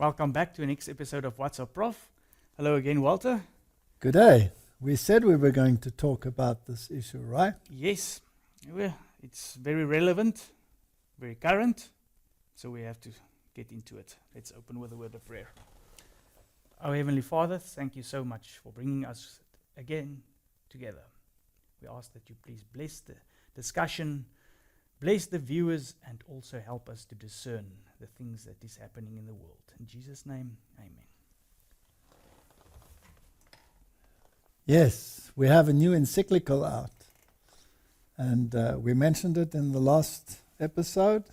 Welcome back to the next episode of What's Up, Prof. Hello again, Walter. Good day. We said we were going to talk about this issue, right? Yes, well, it's very relevant, very current, so we have to get into it. Let's open with a word of prayer. Our Heavenly Father, thank you so much for bringing us again together. We ask that you please bless the discussion, bless the viewers, and also help us to discern the things that is happening in the world. In Jesus' name, amen. Yes, we have a new encyclical out. And we mentioned it in the last episode.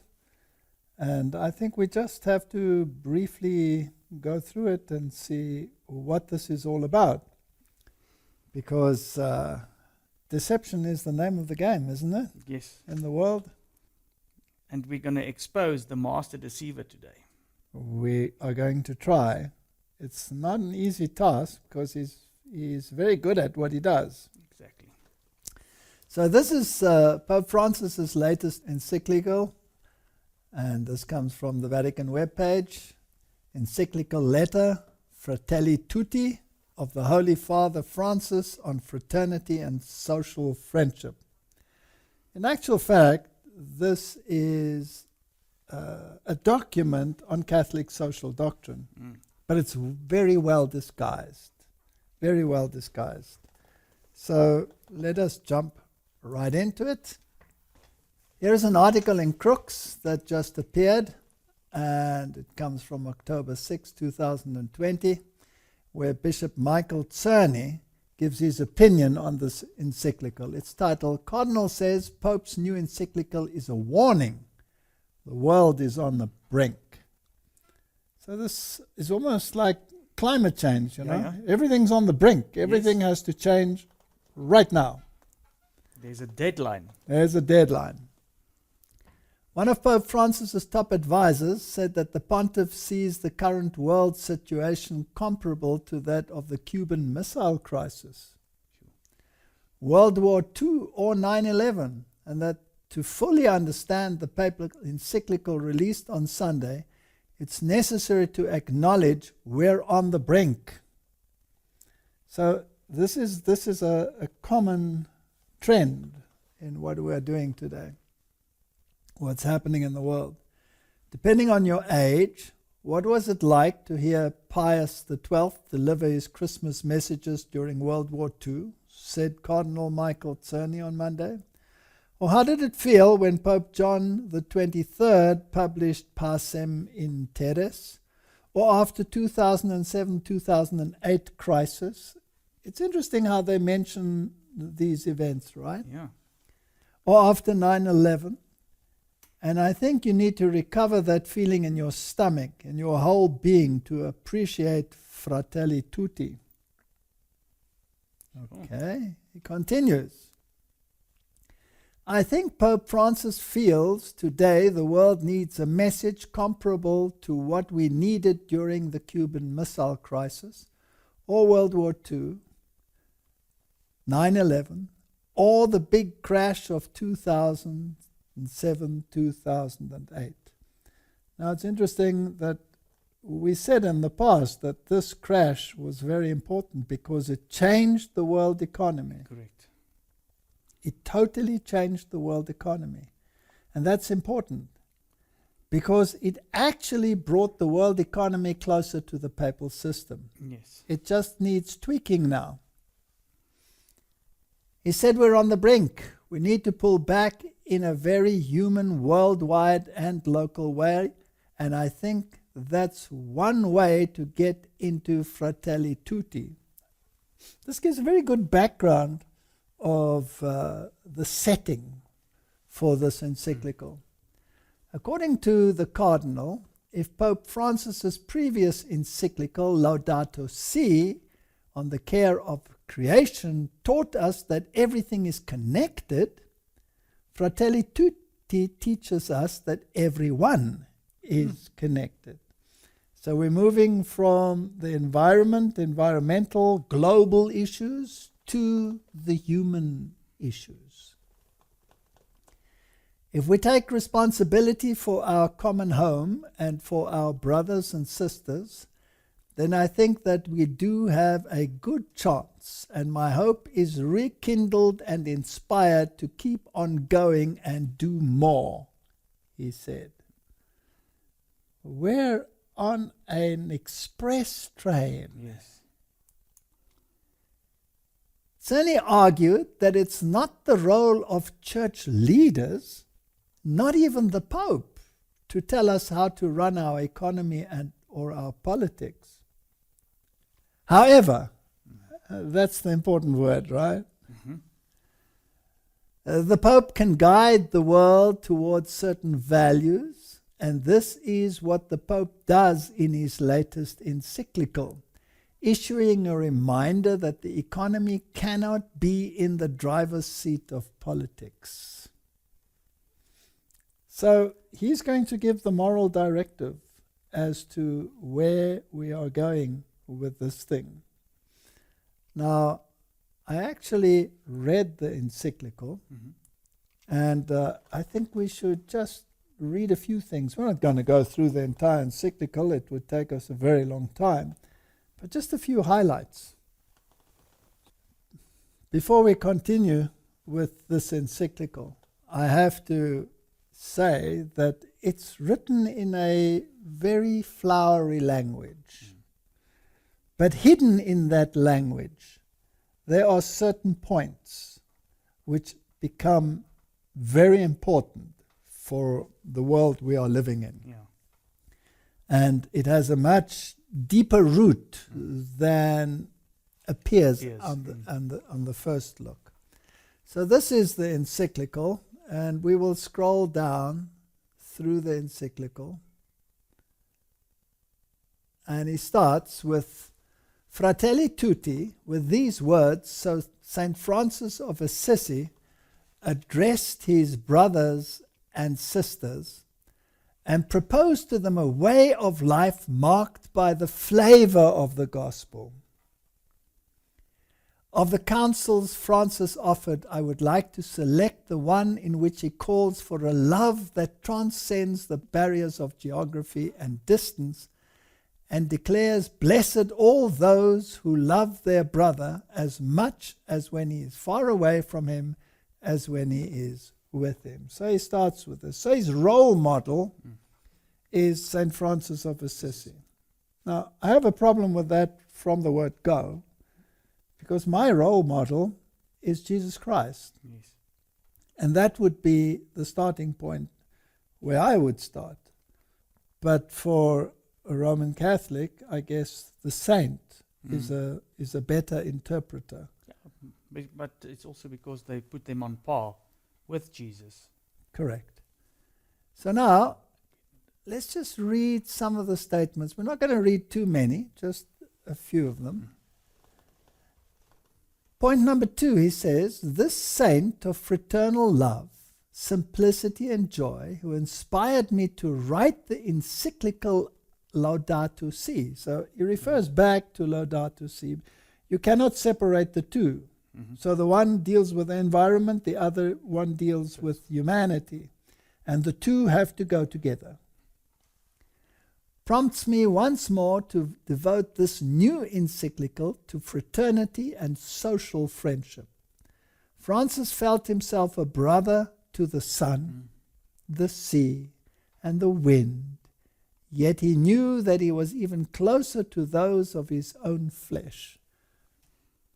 And I think we just have to briefly go through it and see what this is all about. Because deception is the name of the game, isn't it? Yes. In the world. And we're going to expose the master deceiver today. We are going to try. It's not an easy task because he's very good at what he does. Exactly. So this is Pope Francis's latest encyclical, and this comes from the Vatican webpage. Encyclical letter, Fratelli Tutti, of the Holy Father Francis on fraternity and social friendship. In actual fact, this is a document on Catholic social doctrine, but it's very well disguised. Very well disguised. So let us jump right into it. Here's an article in Crooks that just appeared, and it comes from October 6, 2020, where Bishop Michael Czerny gives his opinion on this encyclical. It's titled, Cardinal Says Pope's New Encyclical is a Warning. The World is on the Brink. So this is almost like climate change, you know. Yeah. Everything's on the brink. Everything has to change right now. There's a deadline. There's a deadline. One of Pope Francis's top advisors said that the pontiff sees the current world situation comparable to that of the Cuban Missile Crisis, World War II, or 9/11, and that to fully understand the papal encyclical released on Sunday, it's necessary to acknowledge we're on the brink. So this is a common trend in what we are doing today, what's happening in the world. Depending on your age, what was it like to hear Pius XII deliver his Christmas messages during World War II, said Cardinal Michael Czerny on Monday? Or how did it feel when Pope John the 23rd published Pacem in Terris? Or after 2007-2008 crisis? It's interesting how they mention these events, right? Yeah. Or after 9/11. And I think you need to recover that feeling in your stomach, in your whole being, to appreciate Fratelli Tutti. Okay, he continues. I think Pope Francis feels today the world needs a message comparable to what we needed during the Cuban Missile Crisis, or World War II, 9/11, or the big crash of 2007, 2008. Now it's interesting that we said in the past that this crash was very important because it changed the world economy. Correct. It totally changed the world economy. And that's important because it actually brought the world economy closer to the papal system. Yes. It just needs tweaking now. He said we're on the brink. We need to pull back in a very human, worldwide and local way. And I think that's one way to get into Fratelli Tutti. This gives a very good background of the setting for this encyclical. According to the Cardinal, if Pope Francis's previous encyclical, Laudato Si, on the care of creation, taught us that everything is connected, Fratelli Tutti teaches us that everyone is connected. So we're moving from the environmental, global issues to the human issues. If we take responsibility for our common home and for our brothers and sisters, then I think that we do have a good chance, and my hope is rekindled and inspired to keep on going and do more, he said. We're on an express train. Yes. It's only argued that it's not the role of church leaders, not even the Pope, to tell us how to run our economy or our politics. However, that's the important word, right? Mm-hmm. The Pope can guide the world towards certain values, and this is what the Pope does in his latest encyclical, issuing a reminder that the economy cannot be in the driver's seat of politics. So he's going to give the moral directive as to where we are going with this thing. Now, I actually read the encyclical, and I think we should just read a few things. We're not going to go through the entire encyclical. It would take us a very long time. But just a few highlights. Before we continue with this encyclical, I have to say that it's written in a very flowery language. But hidden in that language, there are certain points which become very important for the world we are living in. Yeah. And it has a much deeper root than appears on the first look. So this is the encyclical, and we will scroll down through the encyclical. And he starts with Fratelli Tutti, with these words. So St. Francis of Assisi addressed his brothers and sisters and proposed to them a way of life marked by the flavor of the gospel. Of the counsels Francis offered, I would like to select the one in which he calls for a love that transcends the barriers of geography and distance, and declares, "Blessed all those who love their brother as much as when he is far away from him as when he is with him." So he starts with this. So his role model is St. Francis of Assisi. Now, I have a problem with that from the word go, because my role model is Jesus Christ. Yes. And that would be the starting point where I would start. But for a Roman Catholic, I guess the saint is a better interpreter. Yeah. But it's also because they put them on par with Jesus. Correct. So now, let's just read some of the statements. We're not going to read too many, just a few of them. Point number 2, he says, "This saint of fraternal love, simplicity and joy, who inspired me to write the encyclical Laudato Si." So he refers back to Laudato Si. You cannot separate the two. So the one deals with the environment, the other one deals with humanity. And the two have to go together. Prompts me once more to devote this new encyclical to fraternity and social friendship. Francis felt himself a brother to the sun, the sea, and the wind, yet he knew that he was even closer to those of his own flesh.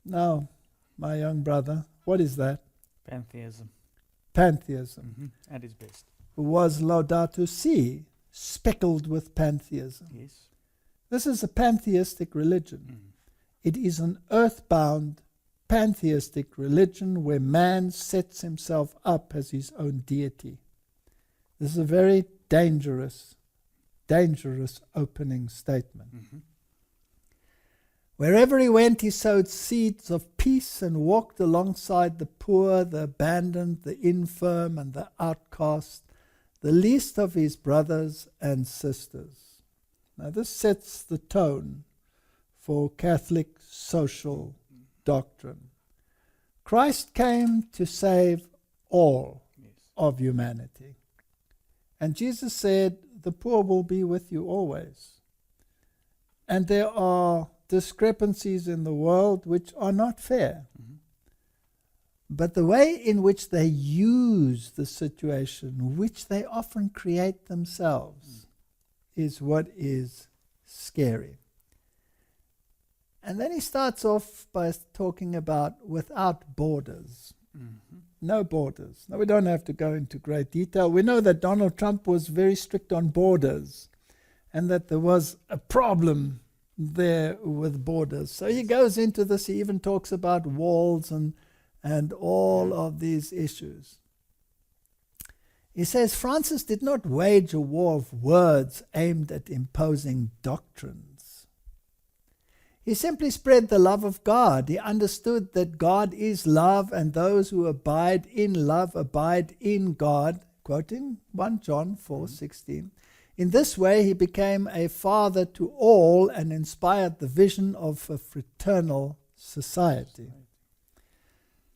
Now, my young brother, what is that? Pantheism. Pantheism. At its best. Was Laudato Si speckled with pantheism? Yes. This is a pantheistic religion. It is an earthbound pantheistic religion where man sets himself up as his own deity. This is a very dangerous opening statement. Wherever he went, he sowed seeds of peace and walked alongside the poor, the abandoned, the infirm, and the outcast, the least of his brothers and sisters. Now, this sets the tone for Catholic social doctrine. Christ came to save all. Yes. of humanity. And Jesus said, the poor will be with you always. And there are discrepancies in the world which are not fair. Mhm. But the way in which they use the situation, which they often create themselves, is what is scary. And then he starts off by talking about without borders. Mhm. No borders. Now, we don't have to go into great detail. We know that Donald Trump was very strict on borders and that there was a problem there with borders. So he goes into this. He even talks about walls and all of these issues. He says Francis did not wage a war of words aimed at imposing doctrines. He simply spread the love of God. He understood that God is love, and those who abide in love abide in God, quoting 1 John 4:16. In this way, he became a father to all and inspired the vision of a fraternal society.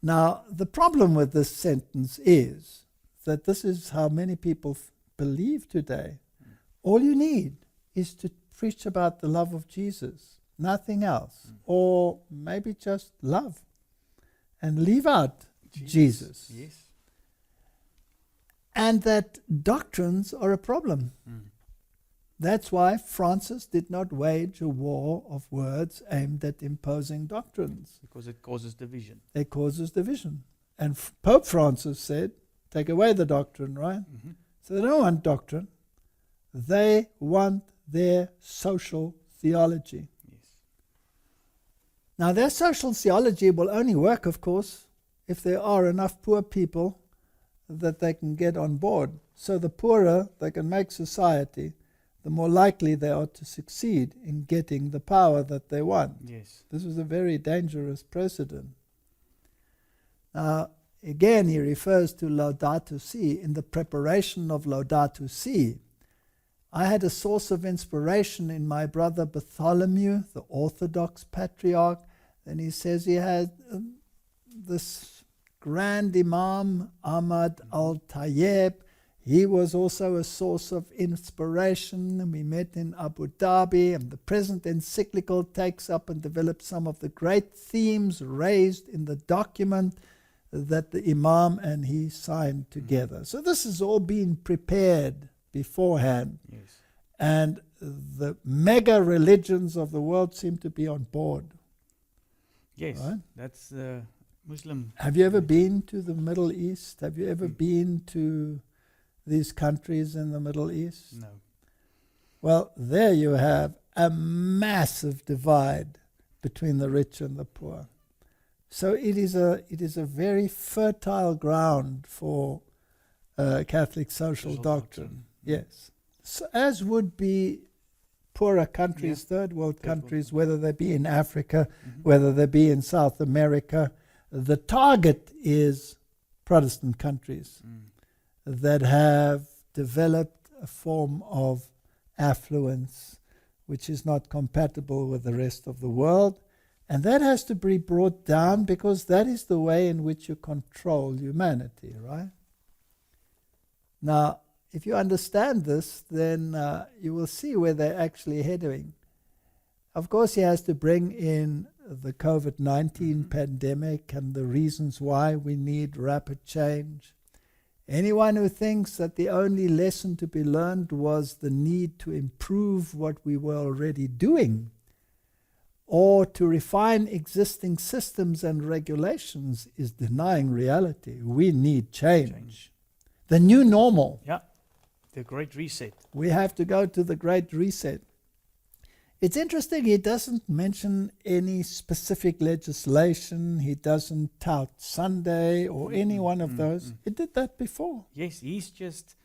Now, the problem with this sentence is that this is how many people believe today. All you need is to preach about the love of Jesus, nothing else, or maybe just love, and leave out Jesus. Yes. And that doctrines are a problem. That's why Francis did not wage a war of words aimed at imposing doctrines. Because it causes division. It causes division. And Pope Francis said, take away the doctrine, right? Mhm. So they don't want doctrine. They want their social theology. Yes. Now, their social theology will only work, of course, if there are enough poor people that they can get on board. So the poorer they can make society, the more likely they are to succeed in getting the power that they want. Yes. This was a very dangerous precedent. Now, again, he refers to Laudato Si. In the preparation of Laudato Si, I had a source of inspiration in my brother Bartholomew, the Orthodox patriarch. And he says he had this grand Imam, Ahmad al-Tayyib. He was also a source of inspiration, and we met in Abu Dhabi, and the present encyclical takes up and develops some of the great themes raised in the document that the Imam and he signed together. So this has all been prepared beforehand, Yes. and the mega religions of the world seem to be on board. Yes. Right. That's the Muslim. Have you ever been to the Middle East? Have you ever been to these countries in the Middle East? No. Well, there you have a massive divide between the rich and the poor. So it is a very fertile ground for Catholic social doctrine. Yes. So as would be poorer countries, third world countries, whether they be in Africa, whether they be in South America. The target is Protestant countries that have developed a form of affluence which is not compatible with the rest of the world. And that has to be brought down, because that is the way in which you control humanity, right? Now, if you understand this, then you will see where they're actually heading. Of course, he has to bring in the COVID-19 pandemic and the reasons why we need rapid change. Anyone who thinks that the only lesson to be learned was the need to improve what we were already doing, or to refine existing systems and regulations, is denying reality. We need change. The new normal. Yeah. The Great Reset. We have to go to the Great Reset. It's interesting, he doesn't mention any specific legislation. He doesn't tout Sunday or any one of those. He did that before. Yes, he's just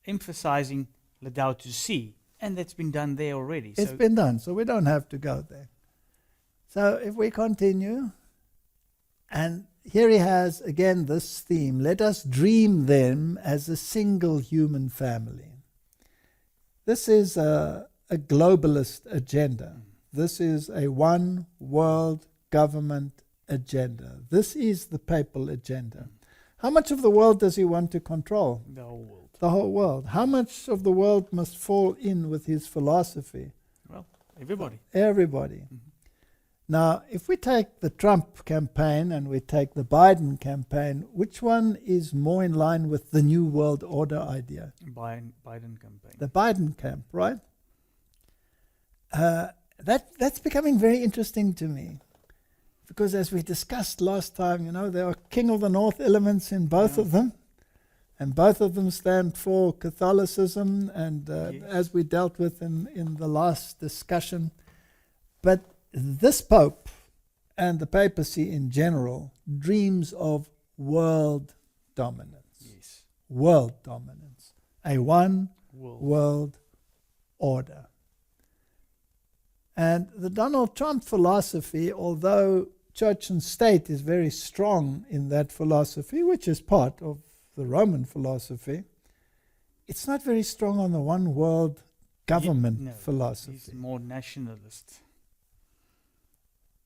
emphasizing Laudato Si, and that's been done there already. It's So been done, so we don't have to go there. So if we continue, and here he has again this theme: let us dream them as a single human family. This is a globalist agenda. This is a one world government agenda. This is the papal agenda. How much of the world does he want to control? The whole world. The whole world. How much of the world must fall in with his philosophy? Well, everybody. Everybody. Mhm. Now, if we take the Trump campaign and we take the Biden campaign, which one is more in line with the New World Order idea? Biden campaign. The Biden camp, right? That's becoming very interesting to me. Because as we discussed last time, there are King of the North elements in both of them. And both of them stand for Catholicism, and Yes. as we dealt with in the last discussion. But this Pope and the papacy in general dreams of world dominance. Yes. World dominance. A one World. world order. And the Donald Trump philosophy, although church and state is very strong in that philosophy, which is part of the Roman philosophy, it's not very strong on the one world government No, philosophy. He's more nationalist.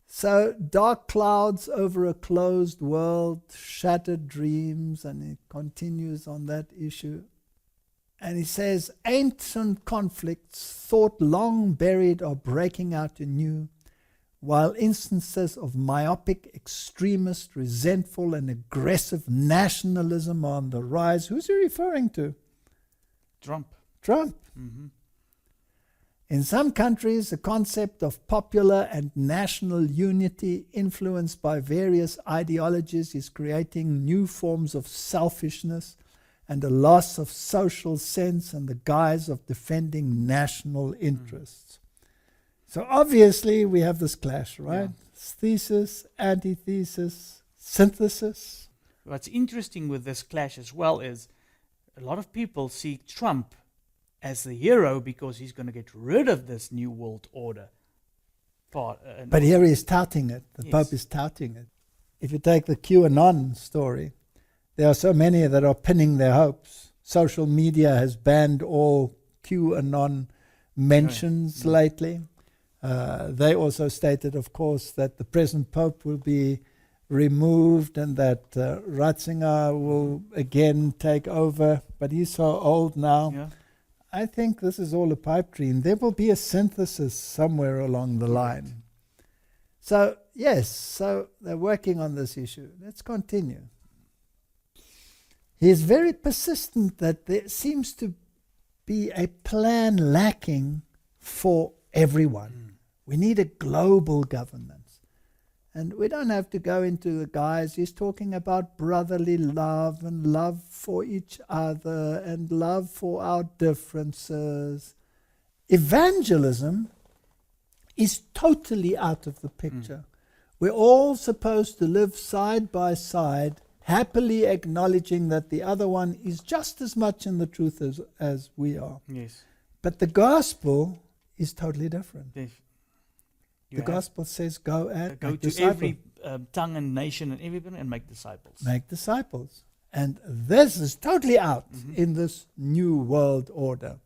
So dark clouds over a closed world, shattered dreams, and he continues on that issue. And he says, ancient conflicts thought long buried are breaking out anew, while instances of myopic, extremist, resentful, and aggressive nationalism are on the rise. Who's he referring to? Trump. Trump. Mhm. In some countries, the concept of popular and national unity influenced by various ideologies is creating new forms of selfishness and a loss of social sense in the guise of defending national interests. So obviously we have this clash, right? Yeah. Thesis, antithesis, synthesis. What's interesting with this clash as well is a lot of people see Trump as the hero because he's going to get rid of this new world order. But here he is touting it. The Yes. Pope is touting it. If you take the QAnon story, there are so many that are pinning their hopes. Social media has banned all QAnon mentions No. lately. They also stated, of course, that the present Pope will be removed and that Ratzinger will again take over. But he's so old now. Yeah. I think this is all a pipe dream. There will be a synthesis somewhere along the Correct. line. So, yes, so they're working on this issue. Let's continue. He is very persistent that there seems to be a plan lacking for everyone. We need a global governance. And we don't have to go into the guys. He's talking about brotherly love and love for each other and love for our differences. Evangelism is totally out of the picture. We're all supposed to live side by side, happily acknowledging that the other one is just as much in the truth as we are. Yes. But the gospel is totally different. You The have gospel says, go and go make to disciples. every tongue and nation and everybody and make disciples. Make disciples. And this is totally out in this new world order.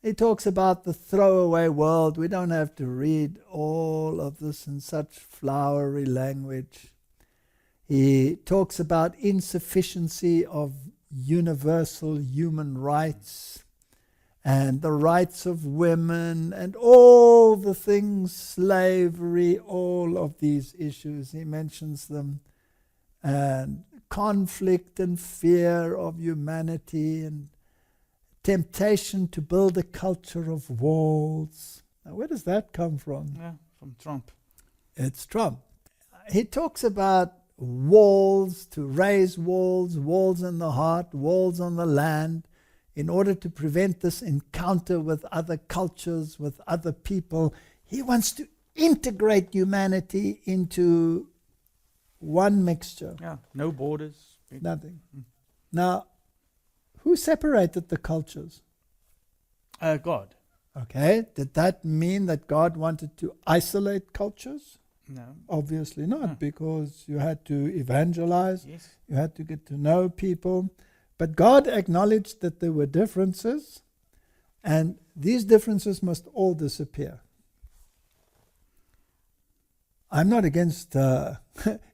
He talks about the throwaway world. We don't have to read all of this in such flowery language. He talks about insufficiency of universal human rights and the rights of women and all the things, slavery, all of these issues. He mentions them. And conflict and fear of humanity and temptation to build a culture of walls. Now, where does that come from? Yeah, from Trump. It's Trump. He talks about walls, to raise walls, walls in the heart, walls on the land, in order to prevent this encounter with other cultures, with other people. He wants to integrate humanity into one mixture. Yeah, no borders. Nothing. Now, who separated the cultures? God. Okay, did that mean that God wanted to isolate cultures? No. Obviously not, No. because you had to evangelize, Yes. you had to get to know people. But God acknowledged that there were differences, and these differences must all disappear. I'm not against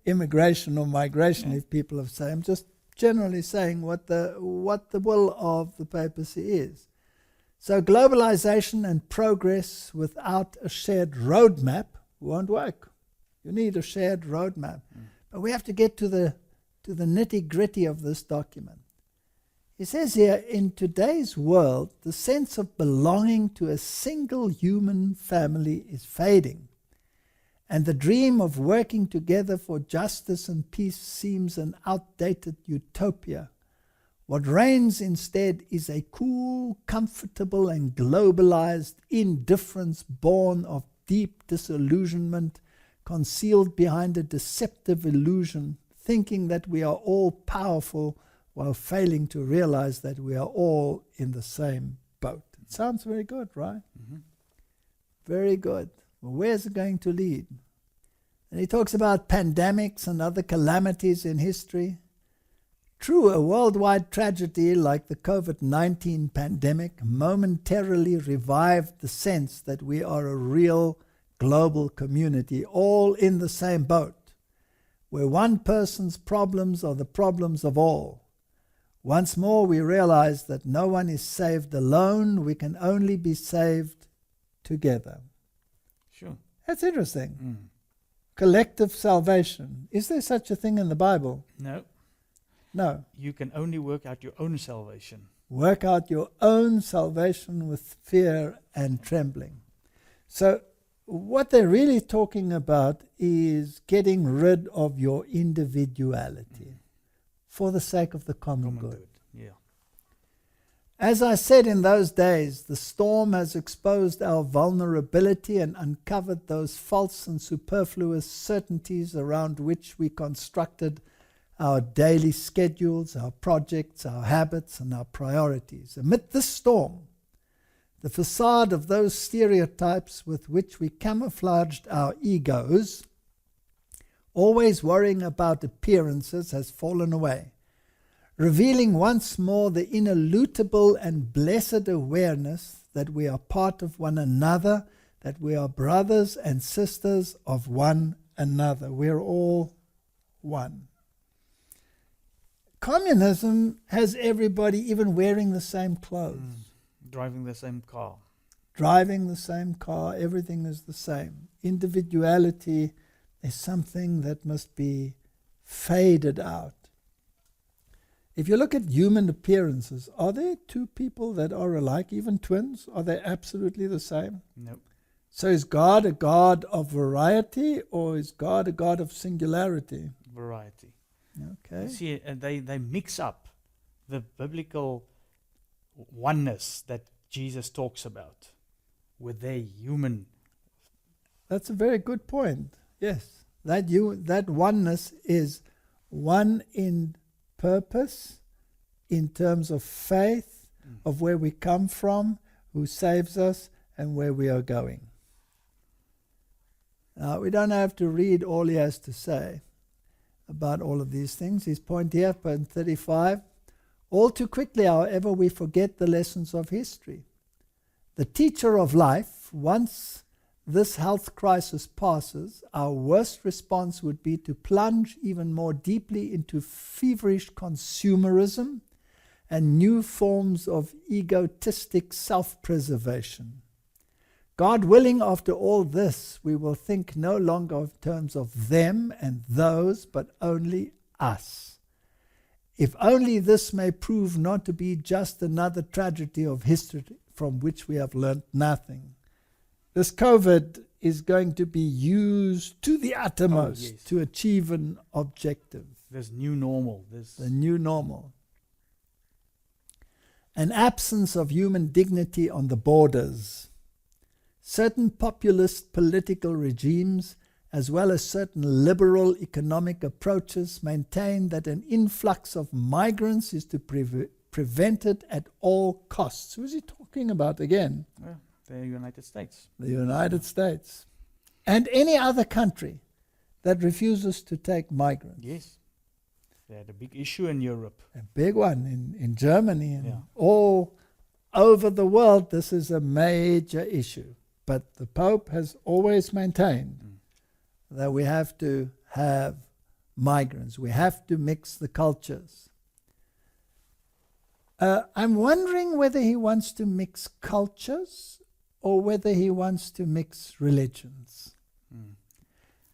immigration or migration, Yeah. if people have said. I'm just generally saying what the will of the papacy is. So globalization and progress without a shared roadmap won't work. You need a shared roadmap. But we have to get to the nitty-gritty of this document. He says here, in today's world, the sense of belonging to a single human family is fading, and the dream of working together for justice and peace seems an outdated utopia. What reigns instead is a cool, comfortable, and globalized indifference born of deep disillusionment, concealed behind a deceptive illusion, thinking that we are all powerful while failing to realize that we are all in the same boat. It sounds very good, right? Mm-hmm. Very good. Well, where's it going to lead? And he talks about pandemics and other calamities in history. True, a worldwide tragedy like the COVID-19 pandemic momentarily revived the sense that we are a real global community, all in the same boat, where one person's problems are the problems of all. Once more we realize that no one is saved alone, we can only be saved together. Sure. That's interesting. Collective salvation. Is there such a thing in the Bible? No. No. You can only work out your own salvation. Work out your own salvation with fear and trembling. So what they're really talking about is getting rid of your individuality for the sake of the common good. Yeah. As I said in those days, the storm has exposed our vulnerability and uncovered those false and superfluous certainties around which we constructed our daily schedules, our projects, our habits, and our priorities. Amid this storm, the facade of those stereotypes with which we camouflaged our egos, always worrying about appearances, has fallen away, revealing once more the ineludible and blessed awareness that we are part of one another, that we are brothers and sisters of one another. We're all one. Communism has everybody even wearing the same clothes. Driving the same car. Driving the same car, everything is the same. Individuality is something that must be faded out. If you look at human appearances, are there two people that are alike, even twins? Are they absolutely the same? No. So is God a God of variety, or is God a God of singularity? Variety. Okay. See, they mix up the biblical oneness that Jesus talks about with their human. That's a very good point. Yes, that oneness is one in purpose, in terms of faith, of where we come from, who saves us, and where we are going. Now, we don't have to read all he has to say about all of these things. His point here, point 35, all too quickly, however, we forget the lessons of history. The teacher of life, once this health crisis passes, our worst response would be to plunge even more deeply into feverish consumerism and new forms of egotistic self-preservation. God willing, after all this, we will think no longer in terms of them and those, but only us. If only this may prove not to be just another tragedy of history from which we have learnt nothing. This COVID is going to be used to the uttermost to achieve an objective. This new normal. The new normal. An absence of human dignity on the borders. Certain populist political regimes, as well as certain liberal economic approaches, maintain that an influx of migrants is to be prevented at all costs. Who is he talking about again? Well, the United States. The United States. And any other country that refuses to take migrants. Yes. They had a big issue in Europe. A big one in Germany and all over the world. This is a major issue. But the Pope has always maintained that we have to have migrants. We have to mix the cultures. I'm wondering whether he wants to mix cultures or whether he wants to mix religions. Mm.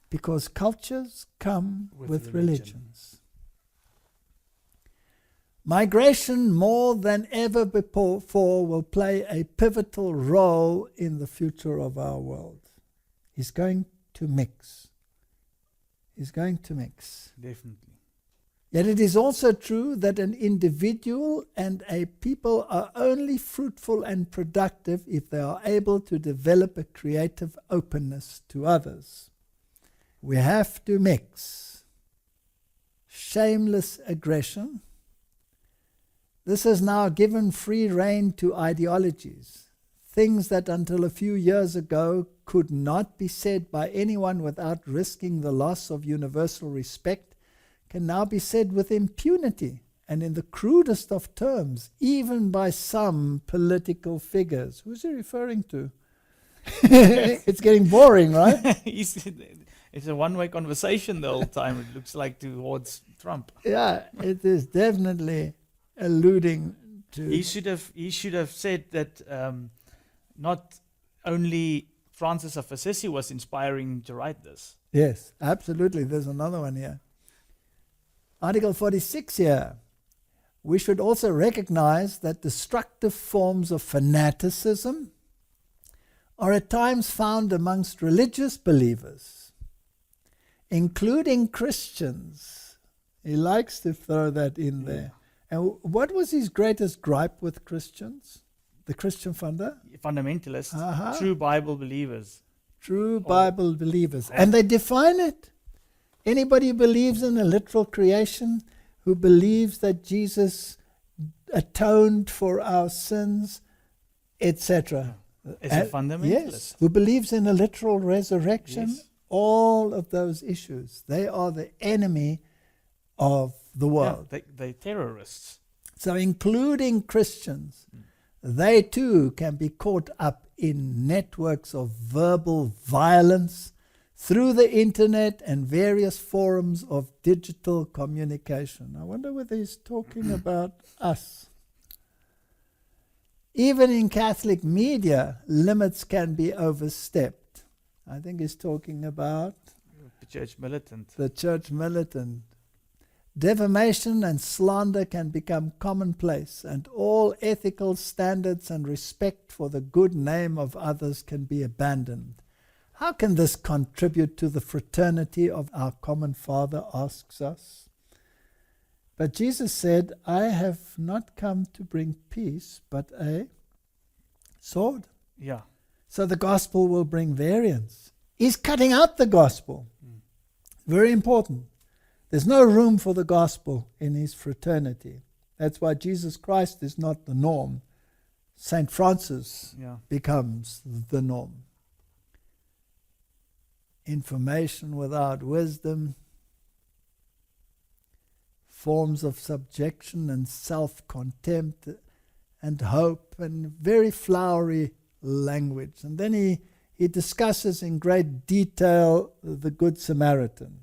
Because cultures come with religions. Migration, more than ever before, will play a pivotal role in the future of our world. He's going to mix. He's going to mix. Definitely. Yet it is also true that an individual and a people are only fruitful and productive if they are able to develop a creative openness to others. We have to mix shameless aggression. This has now given free rein to ideologies. Things that until a few years ago could not be said by anyone without risking the loss of universal respect can now be said with impunity and in the crudest of terms, even by some political figures. Who's he referring to? It's getting boring, right? It's a one-way conversation the whole time, it looks like, towards Trump. Yeah, it is definitely alluding to... He should have said that not only Francis of Assisi was inspiring to write this. Yes, absolutely. There's another one here. Article 46 here. We should also recognize that destructive forms of fanaticism are at times found amongst religious believers, including Christians. He likes to throw that in there. And what was his greatest gripe with Christians? The Christian Fundamentalists, true Bible believers. True Bible believers. And they define it. Anybody who believes in a literal creation, who believes that Jesus atoned for our sins, etc. Is a fundamentalist. Yes, who believes in a literal resurrection, all of those issues. They are the enemy of the world. Yeah, they're terrorists. So including Christians, they too can be caught up in networks of verbal violence through the internet and various forums of digital communication. I wonder whether he's talking about us. Even in Catholic media, limits can be overstepped. I think he's talking about the church militant. The church militant. Defamation and slander can become commonplace, and all ethical standards and respect for the good name of others can be abandoned. How can this contribute to the fraternity of our common Father, asks us. But Jesus said, I have not come to bring peace, but a sword. Yeah. So the gospel will bring variance. He's cutting out the gospel. Very important. There's no room for the gospel in his fraternity. That's why Jesus Christ is not the norm. St. Francis becomes the norm. Information without wisdom, forms of subjection and self-contempt and hope, and very flowery language. And then he discusses in great detail the Good Samaritan.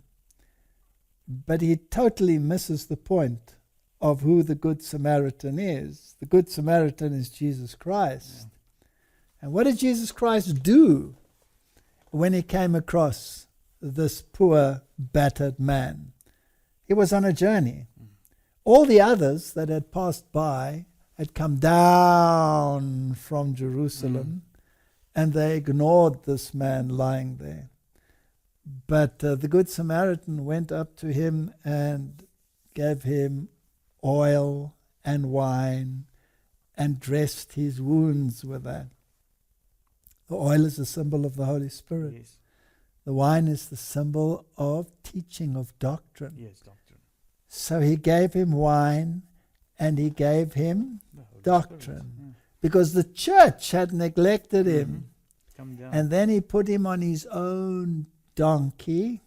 But he totally misses the point of who the Good Samaritan is. The Good Samaritan is Jesus Christ. Yeah. And what did Jesus Christ do when he came across this poor, battered man? He was on a journey. All the others that had passed by had come down from Jerusalem, and they ignored this man lying there. But the Good Samaritan went up to him and gave him oil and wine and dressed his wounds with that. The oil is a symbol of the Holy Spirit. Yes. The wine is the symbol of teaching, of doctrine. Yes, doctrine. So he gave him wine and he gave him doctrine. Because the church had neglected him. And then he put him on his own donkey,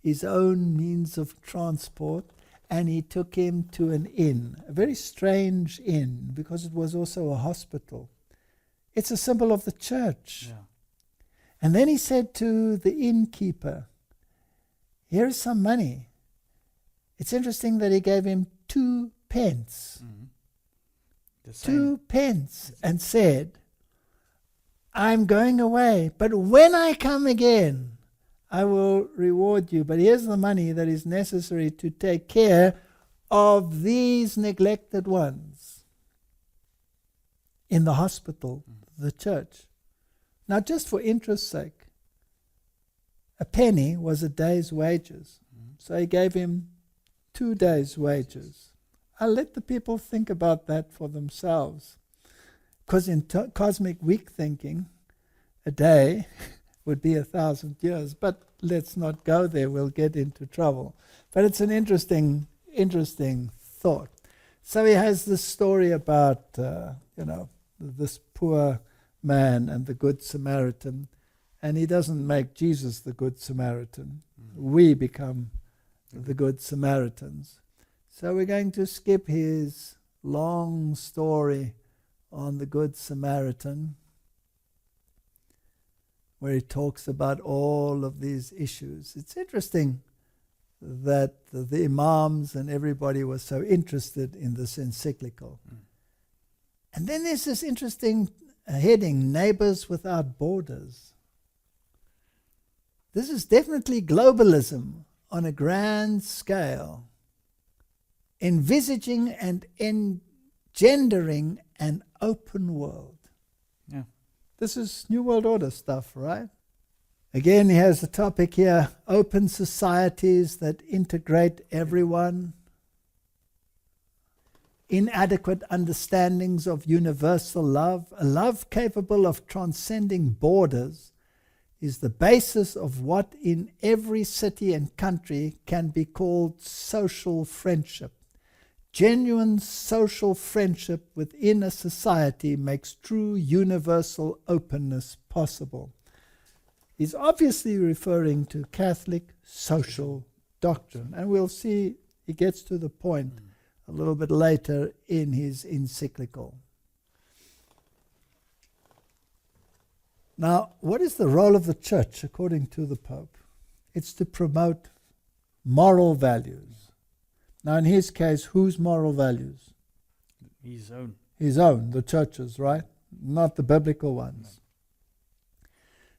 his own means of transport, and he took him to an inn, a very strange inn, because it was also a hospital. It's a symbol of the church. Yeah. And then he said to the innkeeper, here's some money. It's interesting that he gave him 2 pence. The same. 2 pence and said, I'm going away, but when I come again, I will reward you. But here's the money that is necessary to take care of these neglected ones in the hospital, the church. Now, just for interest's sake, a penny was a day's wages. So he gave him 2 days' wages. I'll let the people think about that for themselves. Because in cosmic week thinking, a day would be 1,000 years. But let's not go there. We'll get into trouble. But it's an interesting thought. So he has this story about, this poor man and the Good Samaritan. And he doesn't make Jesus the Good Samaritan. We become the Good Samaritans. So we're going to skip his long story on the Good Samaritan, where he talks about all of these issues. It's interesting that the imams and everybody was so interested in this encyclical. And then there's this interesting heading, Neighbors Without Borders. This is definitely globalism on a grand scale, envisaging and engendering an open world. Yeah. This is New World Order stuff, right? Again, he has the topic here, open societies that integrate everyone, inadequate understandings of universal love, a love capable of transcending borders, is the basis of what in every city and country can be called social friendship. Genuine social friendship within a society makes true universal openness possible. He's obviously referring to Catholic social doctrine, and we'll see he gets to the point a little bit later in his encyclical. Now, what is the role of the church according to the Pope? It's to promote moral values. Now, in his case, whose moral values? His own. His own, the church's, right? Not the biblical ones. No.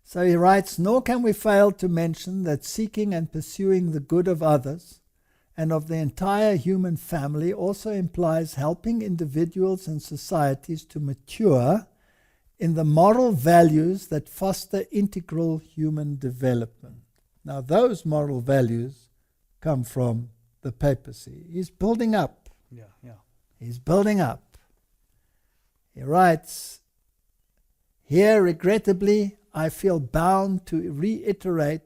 So he writes, nor can we fail to mention that seeking and pursuing the good of others and of the entire human family also implies helping individuals and societies to mature in the moral values that foster integral human development. Now, those moral values come from the papacy. He's building up. He's building up. He writes, here, regrettably, I feel bound to reiterate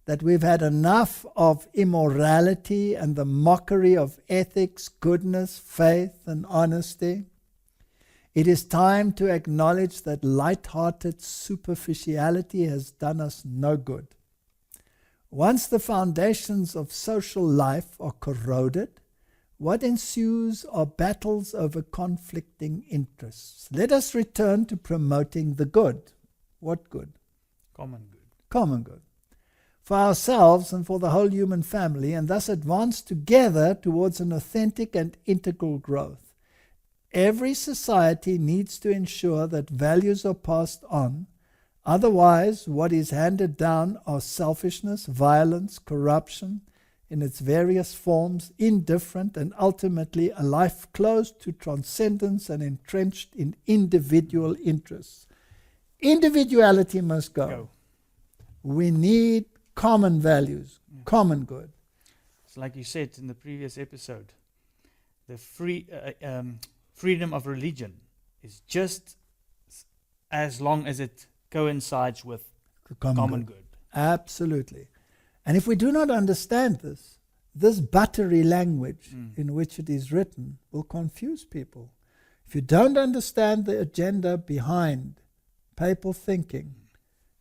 that we've had enough of immorality and the mockery of ethics, goodness, faith, and honesty. It is time to acknowledge that light-hearted superficiality has done us no good. Once the foundations of social life are corroded, what ensues are battles over conflicting interests. Let us return to promoting the good. What good? Common good. Common good. For ourselves and for the whole human family, and thus advance together towards an authentic and integral growth. Every society needs to ensure that values are passed on. Otherwise, what is handed down are selfishness, violence, corruption in its various forms, indifferent, and ultimately a life closed to transcendence and entrenched in individual interests. Individuality must go. We need common values, common good. It's like you said in the previous episode, the freedom of religion is just as long as it coincides with The common good. Absolutely. And if we do not understand this buttery language in which it is written will confuse people. If you don't understand the agenda behind papal thinking,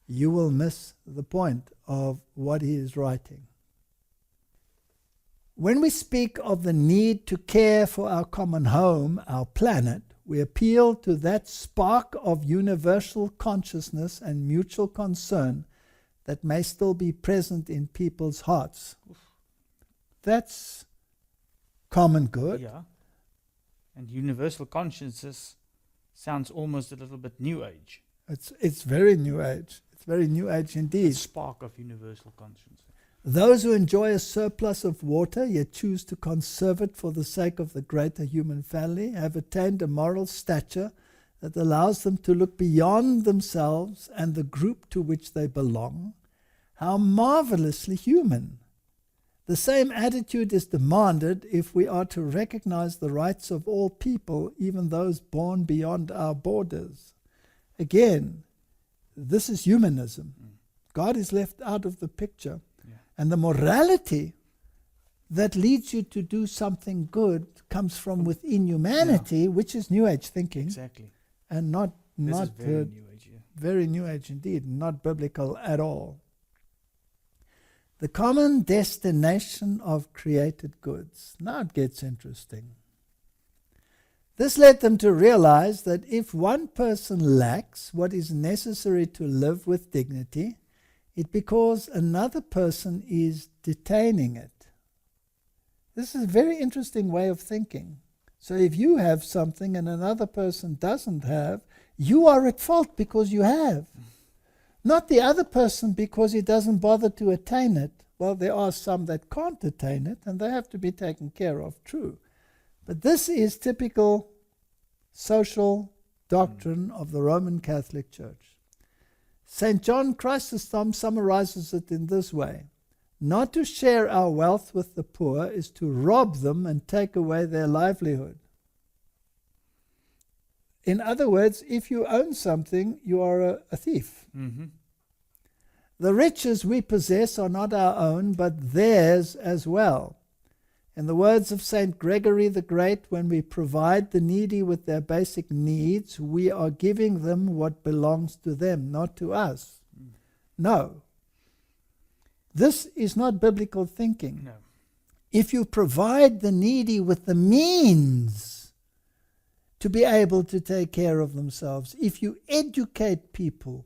you will miss the point of what he is writing. When we speak of the need to care for our common home, our planet, we appeal to that spark of universal consciousness and mutual concern that may still be present in people's hearts. That's common good. Yeah. And universal consciousness sounds almost a little bit New Age. It's very New Age. It's very New Age The indeed. spark of universal consciousness. Those who enjoy a surplus of water yet choose to conserve it for the sake of the greater human family have attained a moral stature that allows them to look beyond themselves and the group to which they belong. How marvelously human! The same attitude is demanded if we are to recognize the rights of all people, even those born beyond our borders. Again, this is humanism. God is left out of the picture. Yeah. And the morality that leads you to do something good comes from within humanity, which is New Age thinking, Exactly. and not This is very uh, New Age. Yeah. very New Age indeed, not biblical at all. The common destination of created goods. Now it gets interesting. This led them to realize that if one person lacks what is necessary to live with dignity, it's because another person is detaining it. This is a very interesting way of thinking. So if you have something and another person doesn't have, you are at fault because you have. Not the other person because he doesn't bother to attain it. Well, there are some that can't attain it, and they have to be taken care of, true. But this is typical social doctrine of the Roman Catholic Church. St. John Chrysostom summarizes it in this way: not to share our wealth with the poor is to rob them and take away their livelihood. In other words, if you own something, you are a thief. Mm-hmm. The riches we possess are not our own, but theirs as well. In the words of St. Gregory the Great, when we provide the needy with their basic needs, we are giving them what belongs to them, not to us. No. This is not biblical thinking. No. If you provide the needy with the means to be able to take care of themselves, if you educate people,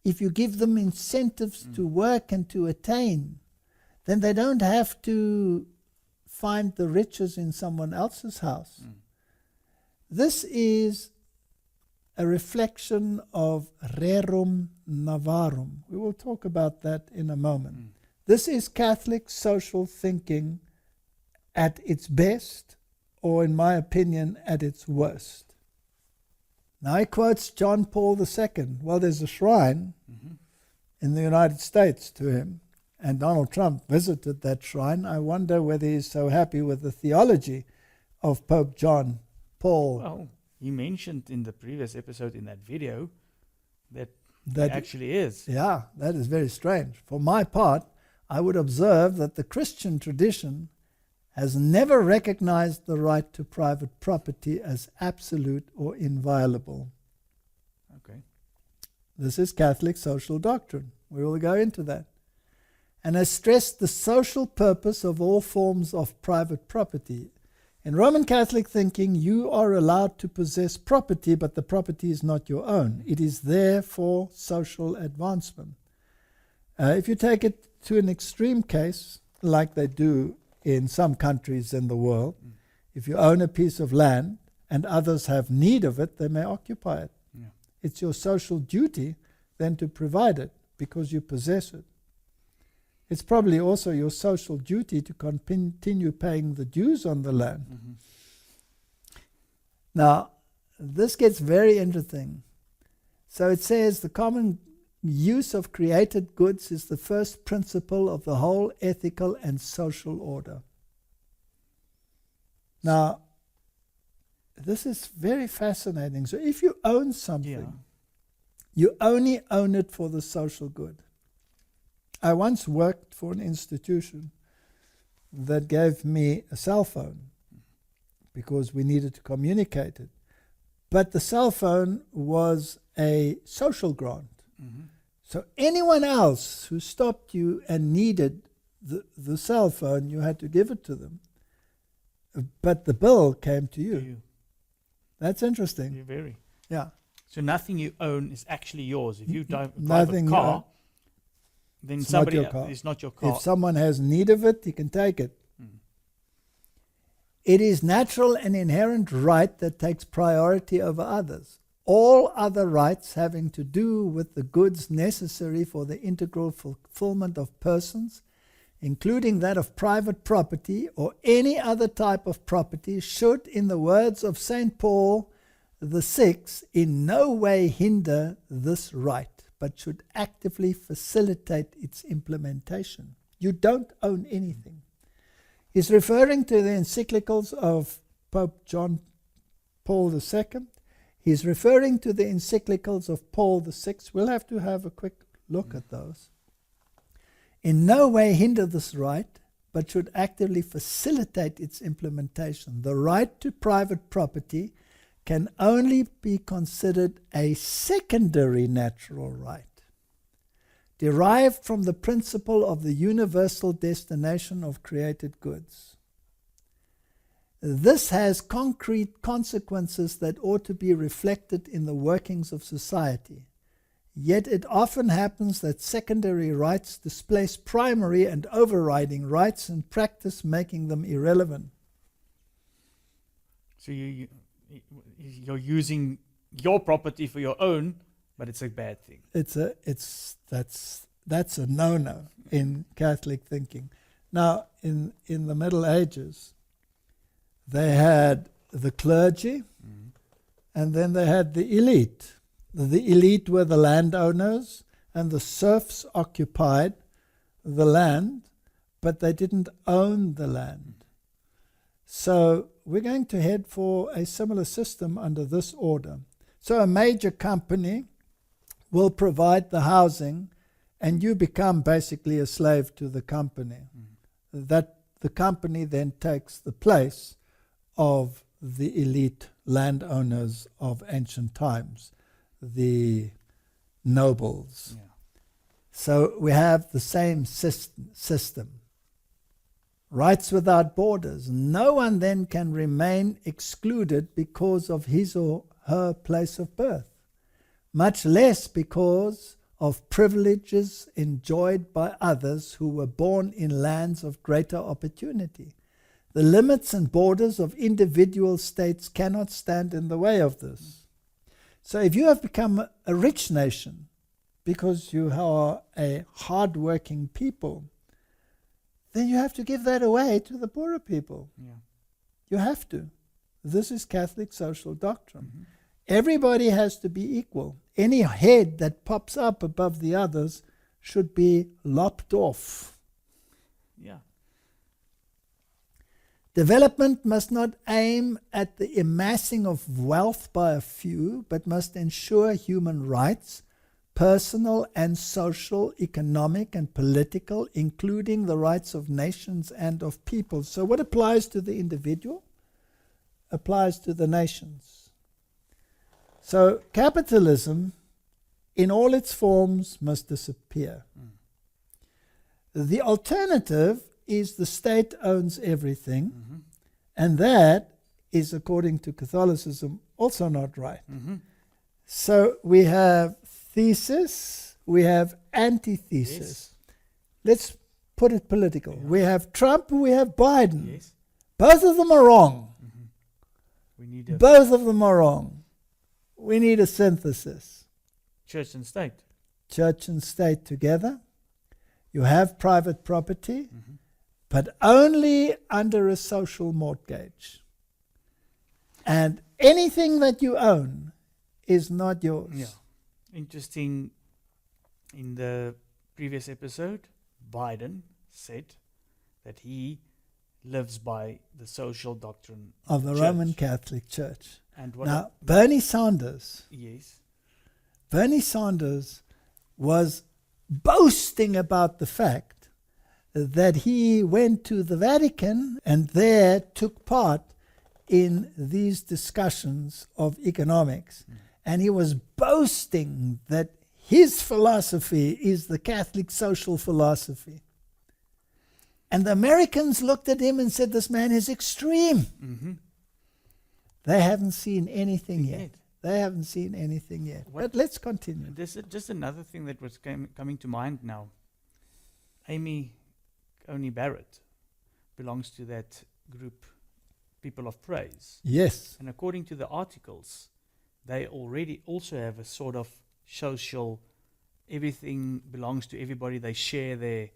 if you give them incentives to work and to attain, then they don't have to find the riches in someone else's house. This is a reflection of rerum novarum. We will talk about that in a moment. This is Catholic social thinking at its best, or in my opinion, at its worst. Now he quotes John Paul II. Well, there's a shrine in the United States to him, and Donald Trump visited that shrine. I wonder whether he's so happy with the theology of Pope John Paul. Well, he mentioned in the previous episode in that video that That he actually is. Yeah, that is very strange. For my part, I would observe that the Christian tradition has never recognized the right to private property as absolute or inviolable. Okay. This is Catholic social doctrine. We will go into that. And has stressed the social purpose of all forms of private property. In Roman Catholic thinking, you are allowed to possess property, but the property is not your own. It is there for social advancement. If you take it to an extreme case, like they do in some countries in the world, if you own a piece of land and others have need of it, they may occupy it. Yeah. It's your social duty then to provide it because you possess it. It's probably also your social duty to continue paying the dues on the land. Now, this gets very interesting. So it says the common use of created goods is the first principle of the whole ethical and social order. Now, this is very fascinating. So if you own something, you only own it for the social good. I once worked for an institution that gave me a cell phone because we needed to communicate it. But the cell phone was a social grant. So anyone else who stopped you and needed the cell phone, you had to give it to them. But the bill came to you. That's interesting. You're very. Yeah. So nothing you own is actually yours. If you drive a Nothing private car, then It's somebody not your car. it's not your car. If someone has need of it, you can take it. It is natural and inherent right that takes priority over others. All other rights having to do with the goods necessary for the integral fulfillment of persons, including that of private property or any other type of property, should, in the words of St. Paul VI, in no way hinder this right, but should actively facilitate its implementation. You don't own anything. He's referring to the encyclicals of Pope John Paul II. He's referring to the encyclicals of Paul VI. We'll have to have a quick look at those. In no way hinder this right, but should actively facilitate its implementation. The right to private property can only be considered a secondary natural right, derived from the principle of the universal destination of created goods. This has concrete consequences that ought to be reflected in the workings of society. Yet it often happens that secondary rights displace primary and overriding rights, in practice making them irrelevant. So you're using your property for your own, but it's a bad thing. That's a no-no in Catholic thinking. Now, in the Middle Ages, they had the clergy, and then they had the elite. The elite were the landowners, and the serfs occupied the land, but they didn't own the land. So we're going to head for a similar system under this order. So a major company will provide the housing, and you become basically a slave to the company. That the company then takes the place of the elite landowners of ancient times, the nobles. Yeah. So we have the same system. Rights without borders. No one then can remain excluded because of his or her place of birth, much less because of privileges enjoyed by others who were born in lands of greater opportunity. The limits and borders of individual states cannot stand in the way of this. So if you have become a rich nation because you are a hard-working people, then you have to give that away to the poorer people. Yeah. You have to. This is Catholic social doctrine. Everybody has to be equal. Any head that pops up above the others should be lopped off. Yeah. Development must not aim at the amassing of wealth by a few, but must ensure human rights, personal and social, economic and political, including the rights of nations and of peoples. So what applies to the individual applies to the nations. So capitalism, in all its forms, must disappear. The alternative is the state owns everything, and that is, according to Catholicism, also not right. So we have thesis, we have antithesis. Yes. Let's put it political. Yeah. We have Trump and we have Biden. Yes. Both of them are wrong. We need a Both of them are wrong. We need a synthesis. church and state. Church and state together. You have private property, but only under a social mortgage. And anything that you own is not yours. Yeah. Interesting, in the previous episode, Biden said that he lives by the social doctrine Of the church. Roman Catholic Church. And what Now, Bernie Sanders was boasting about the fact that he went to the Vatican and there took part in these discussions of economics. And he was boasting that his philosophy is the Catholic social philosophy. And the Americans looked at him and said, this man is extreme. They haven't seen anything yet. They haven't seen anything yet. But let's continue. There's just another thing that was coming to mind now. Amy Coney Barrett belongs to that group people of praise. Yes, And according to the articles, they already also have a sort of social, everything belongs to everybody. They share their incomes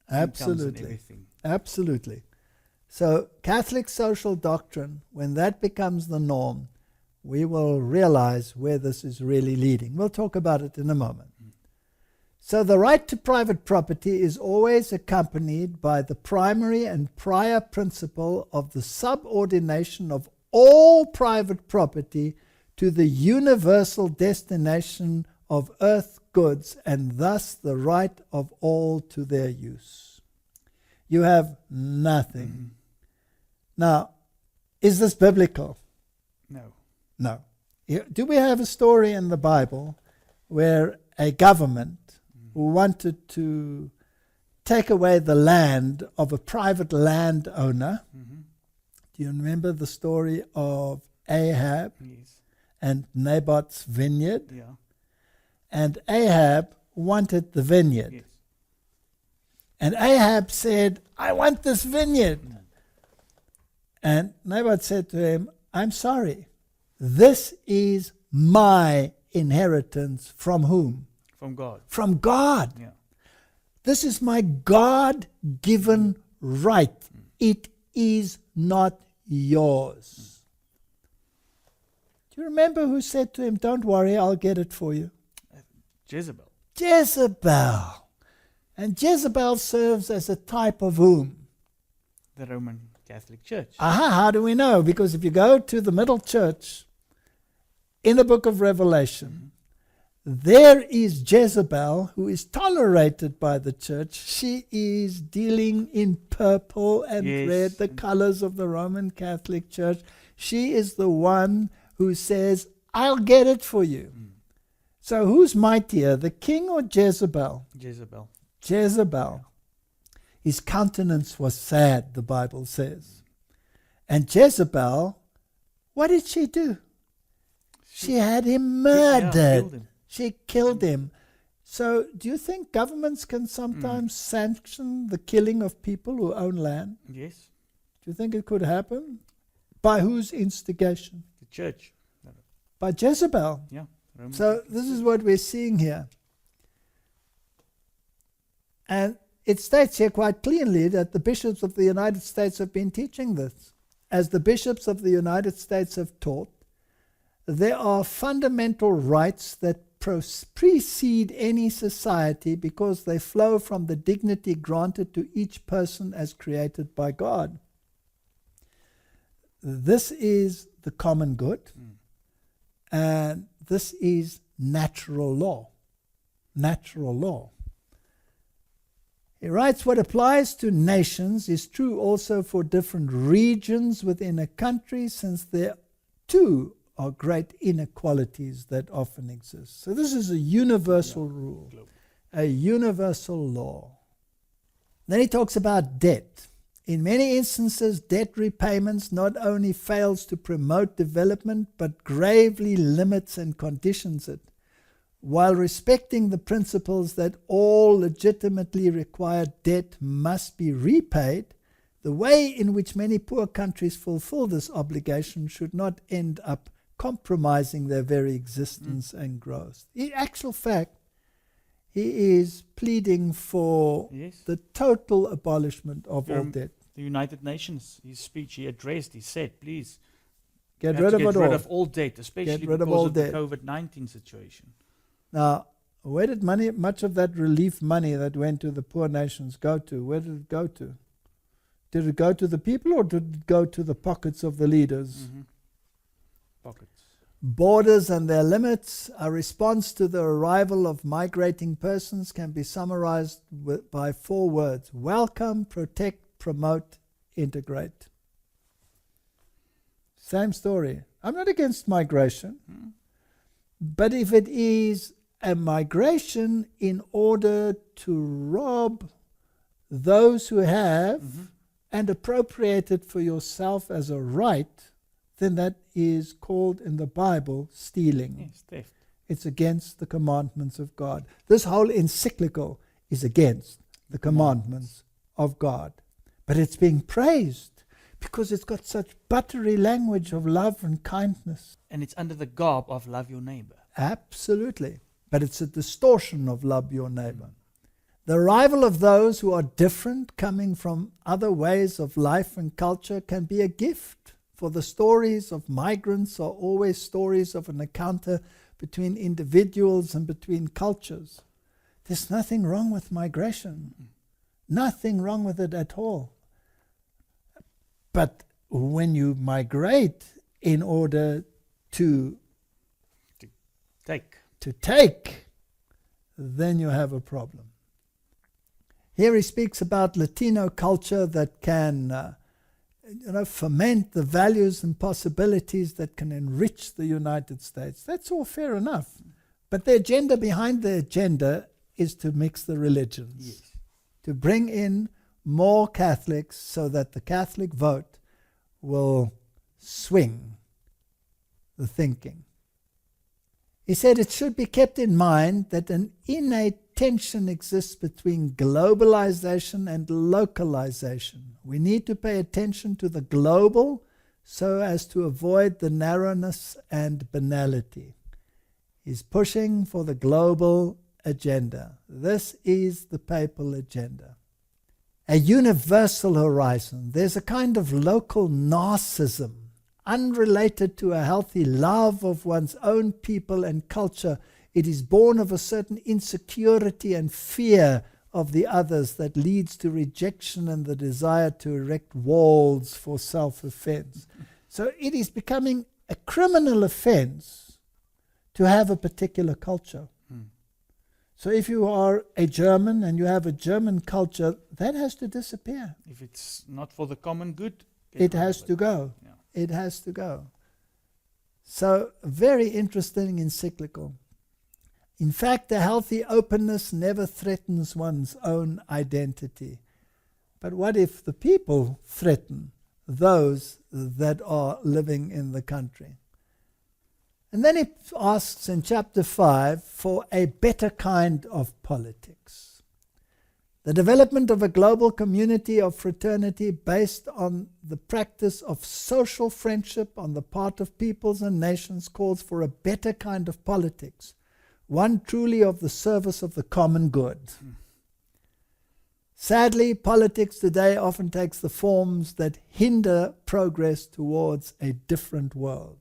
and absolutely. everything. Absolutely. So, Catholic social doctrine, when that becomes the norm, we will realize where this is really leading. We'll talk about it in a moment. So, the right to private property is always accompanied by the primary and prior principle of the subordination of all private property to the universal destination of earth goods, and thus the right of all to their use. You have nothing. Now, is this biblical? No. No. Do we have a story in the Bible where a government wanted to take away the land of a private landowner? Do you remember the story of Ahab Yes. and Naboth's vineyard? Yeah. And Ahab wanted the vineyard. Yes. And Ahab said, I want this vineyard. And Naboth said to him, I'm sorry. This is my inheritance. From whom? From God. From God. Yeah. This is my God-given right. It is not yours. Do you remember who said to him, don't worry, I'll get it for you? Jezebel. Jezebel. And Jezebel serves as a type of whom? The Roman Catholic Church. Aha, how do we know? Because if you go to the middle church in the book of Revelation, there is Jezebel, who is tolerated by the church. She is dealing in purple and Yes. red, the colors of the Roman Catholic Church. She is the one who says, I'll get it for you. So who's mightier, the king or Jezebel? Jezebel. Jezebel. His countenance was sad, the Bible says. And Jezebel, what did she do? She had him murdered. killed him. She killed him. So do you think governments can sometimes sanction the killing of people who own land? Yes. Do you think it could happen? By whose instigation? The church. By Jezebel. Yeah. Roman So this is what we're seeing here. And it states here quite clearly that the bishops of the United States have been teaching this. As the bishops of the United States have taught, there are fundamental rights that precede any society because they flow from the dignity granted to each person as created by God. This is the common good, and this is natural law. Natural law. He writes, what applies to nations is true also for different regions within a country, since there too are great inequalities that often exist. So this is a universal rule, a universal law. Then he talks about debt. In many instances, debt repayments not only fails to promote development, but gravely limits and conditions it. While respecting the principles that all legitimately required debt must be repaid, the way in which many poor countries fulfill this obligation should not end up compromising their very existence and growth. In actual fact, he is pleading for the total abolishment of all debt. The United Nations, his speech he addressed, he said, please, Get rid of it all. Get rid of all debt, especially Get rid of because all of debt. the COVID-19 situation. Now, where did much of that relief money that went to the poor nations go to? Where did it go to? Did it go to the people, or did it go to the pockets of the leaders? Pockets. Borders and their limits, a response to the arrival of migrating persons, can be summarized by 4 words: welcome, protect, promote, integrate. Same story. I'm not against migration, but if it is a migration in order to rob those who have and appropriate it for yourself as a right, then that is called in the Bible stealing. Yes, theft. It's against the commandments of God. This whole encyclical is against the commandments of God. But it's being praised. because it's got such buttery language of love and kindness. And it's under the garb of love your neighbor. Absolutely. But it's a distortion of love your neighbor. The arrival of those who are different, coming from other ways of life and culture, can be a gift. For the stories of migrants are always stories of an encounter between individuals and between cultures. There's nothing wrong with migration. Nothing wrong with it at all. But when you migrate in order to take, then you have a problem. Here he speaks about Latino culture that can ferment the values and possibilities that can enrich the United States. That's all fair enough. But the agenda behind the agenda is to mix the religions. Yes. To bring in more Catholics so that the Catholic vote will swing the thinking. He said it should be kept in mind that an innate tension exists between globalization and localization. We need to pay attention to the global so as to avoid the narrowness and banality. He's pushing for the global agenda. This is the papal agenda. A universal horizon. There's a kind of local narcissism, unrelated to a healthy love of one's own people and culture. It is born of a certain insecurity and fear of the others that leads to rejection and the desire to erect walls for self-offense. So it is becoming a criminal offense to have a particular culture. So if you are a German and you have a German culture, that has to disappear. If it's not for the common good, it has to go. Yeah. It has to go. So very interesting encyclical. In fact, a healthy openness never threatens one's own identity. But what if the people threaten those that are living in the country? And then he asks in chapter 5 for a better kind of politics. The development of a global community of fraternity based on the practice of social friendship on the part of peoples and nations calls for a better kind of politics, one truly of the service of the common good. Sadly, politics today often takes the forms that hinder progress towards a different world.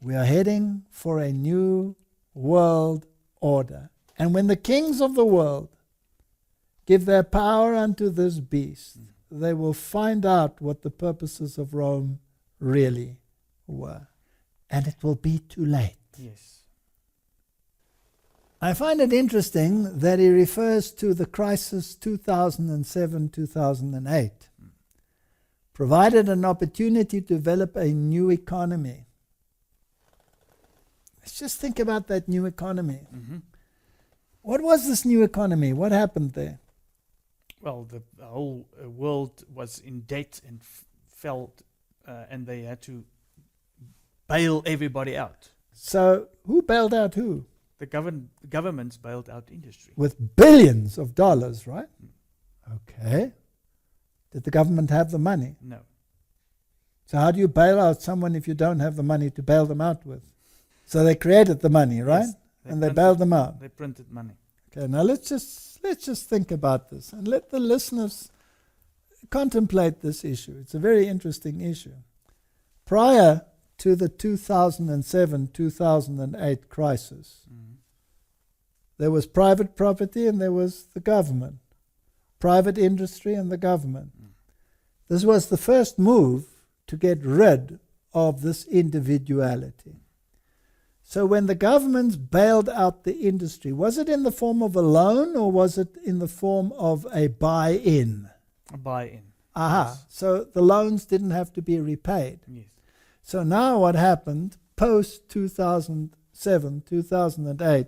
We are heading for a new world order. And when the kings of the world give their power unto this beast, they will find out what the purposes of Rome really were. And it will be too late. Yes. I find it interesting that he refers to the crisis 2007-2008, provided an opportunity to develop a new economy. Let's just think about that new economy. What was this new economy? What happened there? Well, the whole world was in debt and felt, and they had to bail everybody out. So who bailed out who? The governments bailed out industry. With billions of dollars, right? Okay. Did the government have the money? No. So how do you bail out someone if you don't have the money to bail them out with? So they created the money, right? Yes, and they bailed them out. They printed money. Okay, now let's just think about this and let the listeners contemplate this issue. It's a very interesting issue. Prior to the 2007-2008 crisis, there was private property and there was the government. Private industry and the government. This was the first move to get rid of this individuality. So when the governments bailed out the industry, was it in the form of a loan or was it in the form of a buy-in? A buy-in. Aha. Yes. So the loans didn't have to be repaid. Yes. So now what happened post-2007, 2008,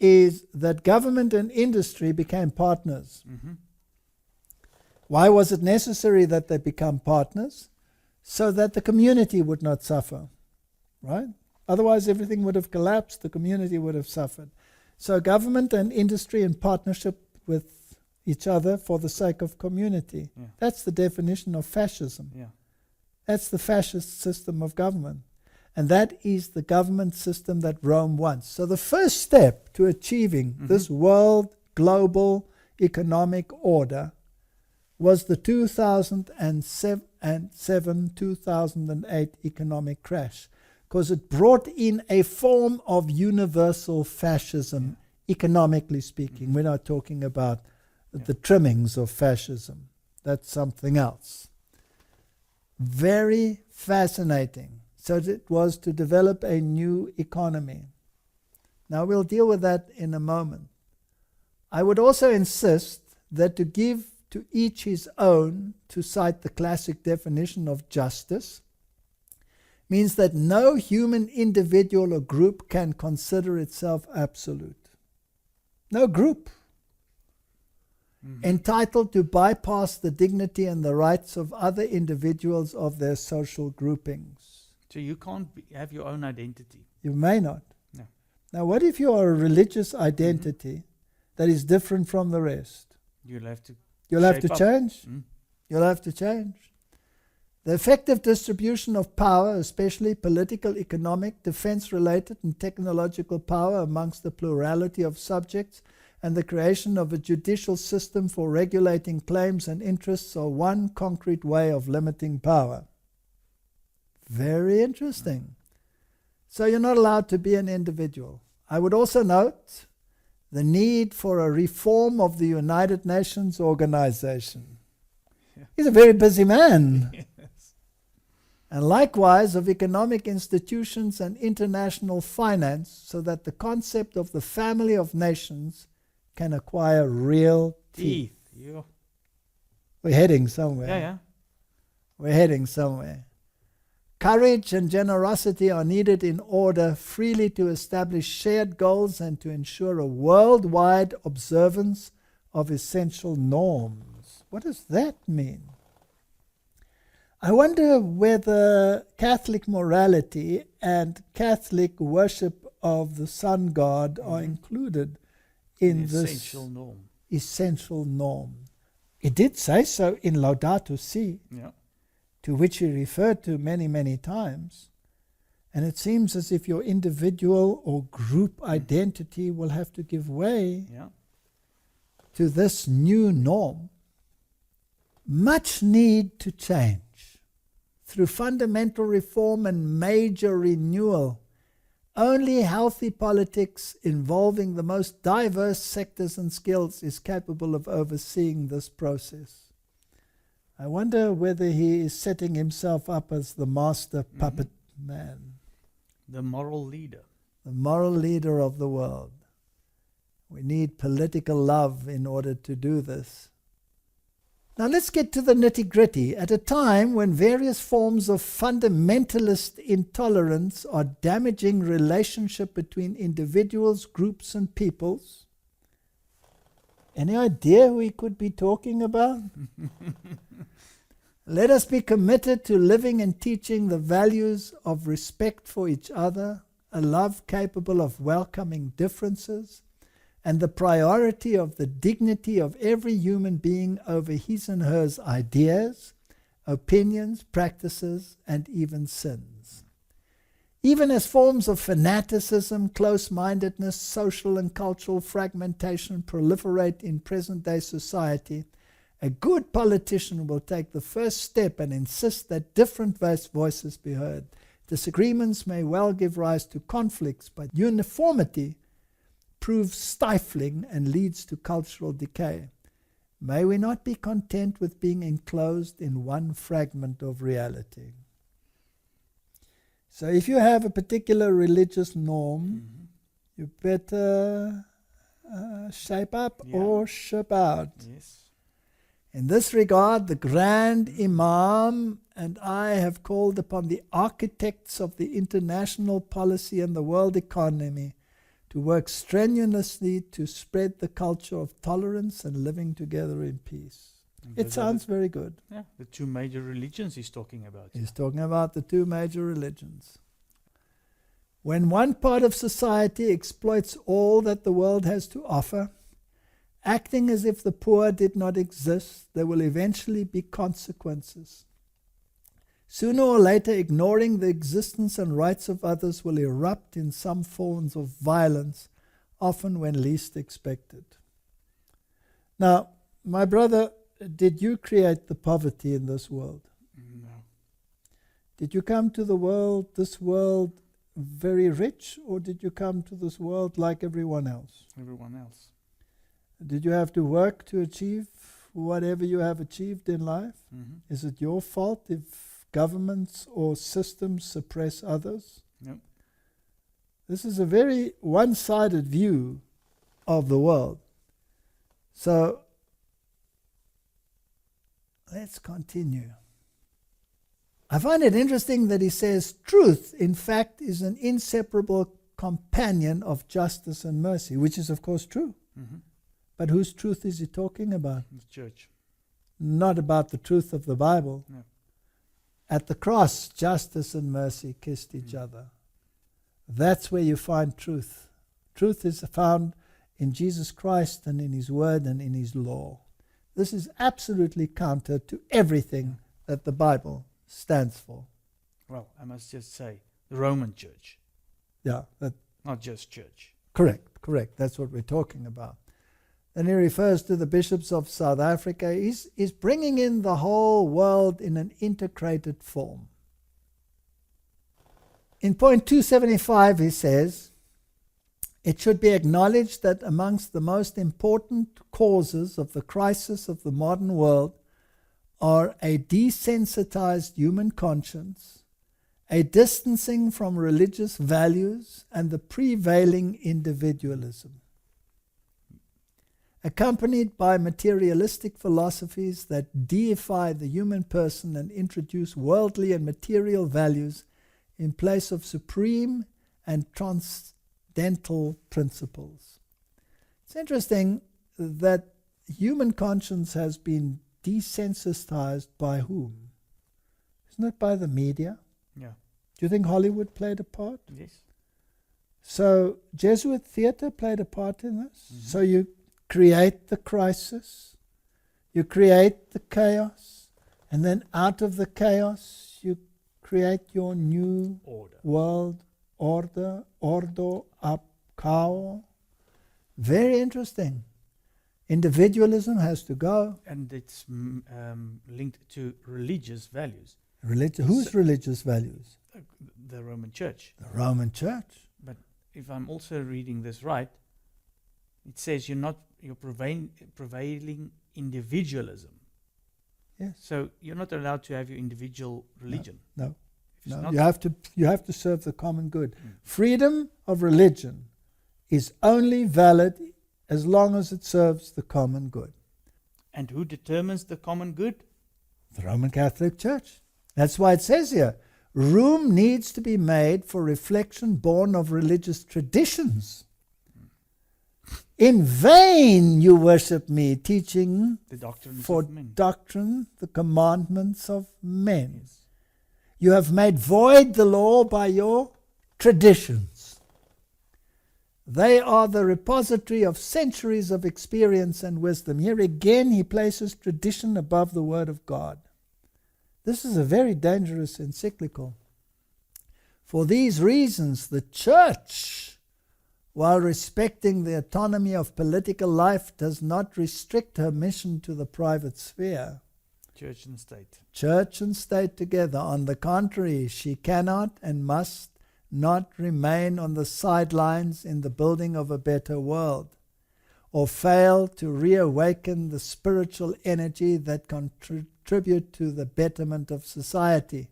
is that government and industry became partners. Why was it necessary that they become partners? So that the community would not suffer, right? Otherwise, everything would have collapsed, the community would have suffered. So government and industry in partnership with each other for the sake of community. Yeah. That's the definition of fascism. Yeah. That's the fascist system of government. And that is the government system that Rome wants. So the first step to achieving this world global economic order was the 2007-2008 economic crash, because it brought in a form of universal fascism, economically speaking. We're not talking about the trimmings of fascism. That's something else. Very fascinating. So it was to develop a new economy. Now we'll deal with that in a moment. I would also insist that to give to each his own, to cite the classic definition of justice, means that no human individual or group can consider itself absolute. No group entitled to bypass the dignity and the rights of other individuals of their social groupings. So you can't have your own identity. You may not. No. Now, what if you are a religious identity that is different from the rest? You'll have to You'll change. You'll have to change. The effective distribution of power, especially political, economic, defense-related and technological power amongst the plurality of subjects, and the creation of a judicial system for regulating claims and interests are one concrete way of limiting power. Very interesting. So you're not allowed to be an individual. I would also note the need for a reform of the United Nations organization. Yeah. He's a very busy man. Yes. And likewise of economic institutions and international finance, so that the concept of the family of nations can acquire real teeth. Yeah. We're heading somewhere. Yeah. We're heading somewhere. Courage and generosity are needed in order freely to establish shared goals and to ensure a worldwide observance of essential norms. What does that mean? I wonder whether Catholic morality and Catholic worship of the sun god are included in this essential norm. It did say so in Laudato Si, to which he referred to many, many times. And it seems as if your individual or group identity will have to give way to this new norm. Much need to change through fundamental reform and major renewal. Only healthy politics involving the most diverse sectors and skills is capable of overseeing this process. I wonder whether he is setting himself up as the master puppet man. The moral leader. The moral leader of the world. We need political love in order to do this. Now let's get to the nitty-gritty. At a time when various forms of fundamentalist intolerance are damaging relationship between individuals, groups, and peoples. Any idea who we could be talking about? Let us be committed to living and teaching the values of respect for each other, a love capable of welcoming differences, and the priority of the dignity of every human being over his and hers ideas, opinions, practices, and even sins. Even as forms of fanaticism, close-mindedness, social and cultural fragmentation proliferate in present-day society, a good politician will take the first step and insist that different voices be heard. Disagreements may well give rise to conflicts, but uniformity proves stifling and leads to cultural decay. May we not be content with being enclosed in one fragment of reality. So if you have a particular religious norm, you better shape up or ship out. Yes. In this regard, the Grand Imam and I have called upon the architects of the international policy and the world economy to work strenuously to spread the culture of tolerance and living together in peace. It sounds very good. Yeah, the two major religions he's talking about. He's talking about the two major religions. When one part of society exploits all that the world has to offer, acting as if the poor did not exist, there will eventually be consequences. Sooner or later, ignoring the existence and rights of others will erupt in some forms of violence, often when least expected. Now, my brother, did you create the poverty in this world? No. Did you come to this world very rich, or did you come to this world like everyone else? Everyone else. Did you have to work to achieve whatever you have achieved in life? Mm-hmm. Is it your fault if governments or systems suppress others? No. This is a very one-sided view of the world. So, let's continue. I find it interesting that he says truth, in fact, is an inseparable companion of justice and mercy, which is, of course, true. Mm-hmm. But whose truth is he talking about? The church. Not about the truth of the Bible. No. At the cross, justice and mercy kissed each other. That's where you find truth. Truth is found in Jesus Christ and in His Word and in His law. This is absolutely counter to everything that the Bible stands for. Well, I must just say, the Roman church, Yeah, not just church. correct. That's what we're talking about. Then he refers to the bishops of South Africa. He's bringing in the whole world in an integrated form. In point 275, he says, it should be acknowledged that amongst the most important causes of the crisis of the modern world are a desensitized human conscience, a distancing from religious values, and the prevailing individualism, accompanied by materialistic philosophies that deify the human person and introduce worldly and material values in place of supreme and transcendental principles. It's interesting that human conscience has been desensitized by whom? Isn't it by the media? Yeah. Do you think Hollywood played a part? Yes. So Jesuit theater played a part in this. Mm-hmm. So you create the crisis, you create the chaos, and then out of the chaos you create your new world order, ordo ab cao. Very interesting. Individualism has to go. And it's linked to religious values. Whose religious values? The Roman Church. The Roman Church. But if I'm also reading this right, it says you're prevailing individualism. Yes. So you're not allowed to have your individual religion. No. If it's No. not- You have to serve the common good. Freedom of religion is only valid as long as it serves the common good. And who determines the common good? The Roman Catholic Church. That's why it says here, room needs to be made for reflection born of religious traditions. In vain you worship me, teaching The doctrines for of men. doctrine the commandments of men. Yes. You have made void the law by your traditions. They are the repository of centuries of experience and wisdom. Here again he places tradition above the Word of God. This is a very dangerous encyclical. For these reasons, the Church, while respecting the autonomy of political life, does not restrict her mission to the private sphere. Church and state. Church and state together. On the contrary, she cannot and must not remain on the sidelines in the building of a better world, or fail to reawaken the spiritual energy that contribute to the betterment of society.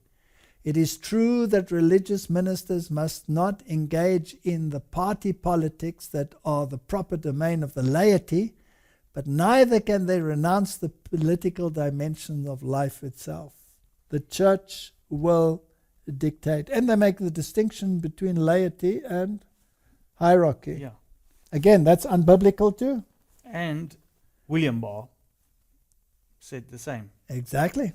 It is true that religious ministers must not engage in the party politics that are the proper domain of the laity, but neither can they renounce the political dimension of life itself. The Church will dictate. And they make the distinction between laity and hierarchy. Yeah. Again, that's unbiblical too. And William Barr said the same. Exactly.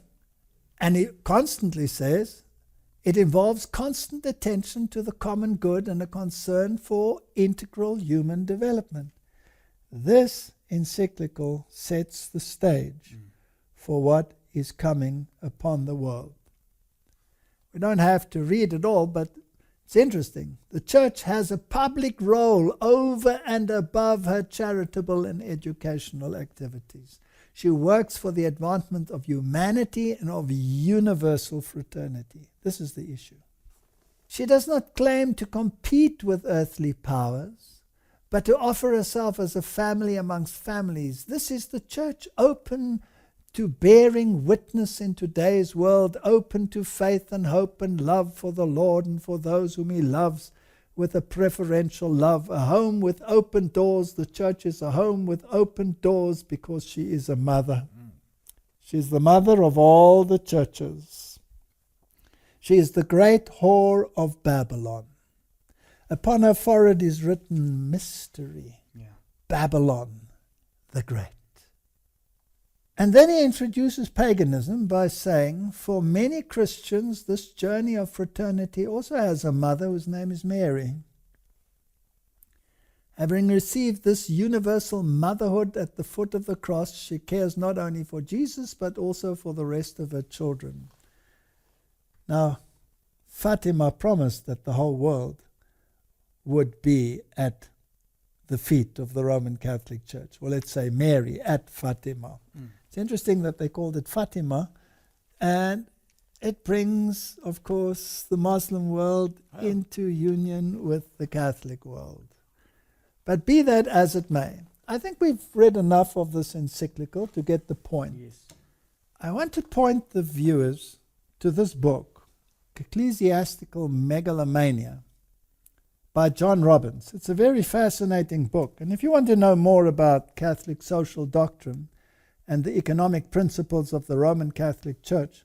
And he constantly says it involves constant attention to the common good and a concern for integral human development. This encyclical sets the stage for what is coming upon the world. We don't have to read it all, but it's interesting. The church has a public role over and above her charitable and educational activities. She works for the advancement of humanity and of universal fraternity. This is the issue. She does not claim to compete with earthly powers, but to offer herself as a family amongst families. This is the church, open to bearing witness in today's world, open to faith and hope and love for the Lord and for those whom He loves with a preferential love. A home with open doors. The church is a home with open doors because she is a mother. She's the mother of all the churches. She is the great whore of Babylon. Upon her forehead is written mystery. Babylon the Great. And then he introduces paganism by saying, for many Christians, this journey of fraternity also has a mother whose name is Mary. Having received this universal motherhood at the foot of the cross, she cares not only for Jesus, but also for the rest of her children. Now, Fatima promised that the whole world would be at the feet of the Roman Catholic Church. Well, let's say Mary at Fatima. It's interesting that they called it Fatima, and it brings, of course, the Muslim world into union with the Catholic world. But be that as it may, I think we've read enough of this encyclical to get the point. Yes. I want to point the viewers to this book, Ecclesiastical Megalomania, by John Robbins. It's a very fascinating book. And if you want to know more about Catholic social doctrine and the economic principles of the Roman Catholic Church,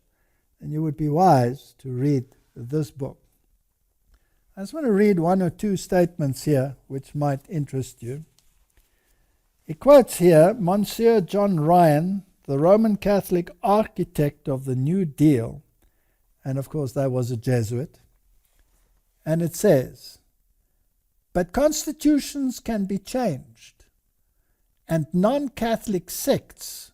then you would be wise to read this book. I just want to read one or two statements here which might interest you. He quotes here Monsieur John Ryan, the Roman Catholic architect of the New Deal, and of course that was a Jesuit, and it says, but constitutions can be changed, and non-Catholic sects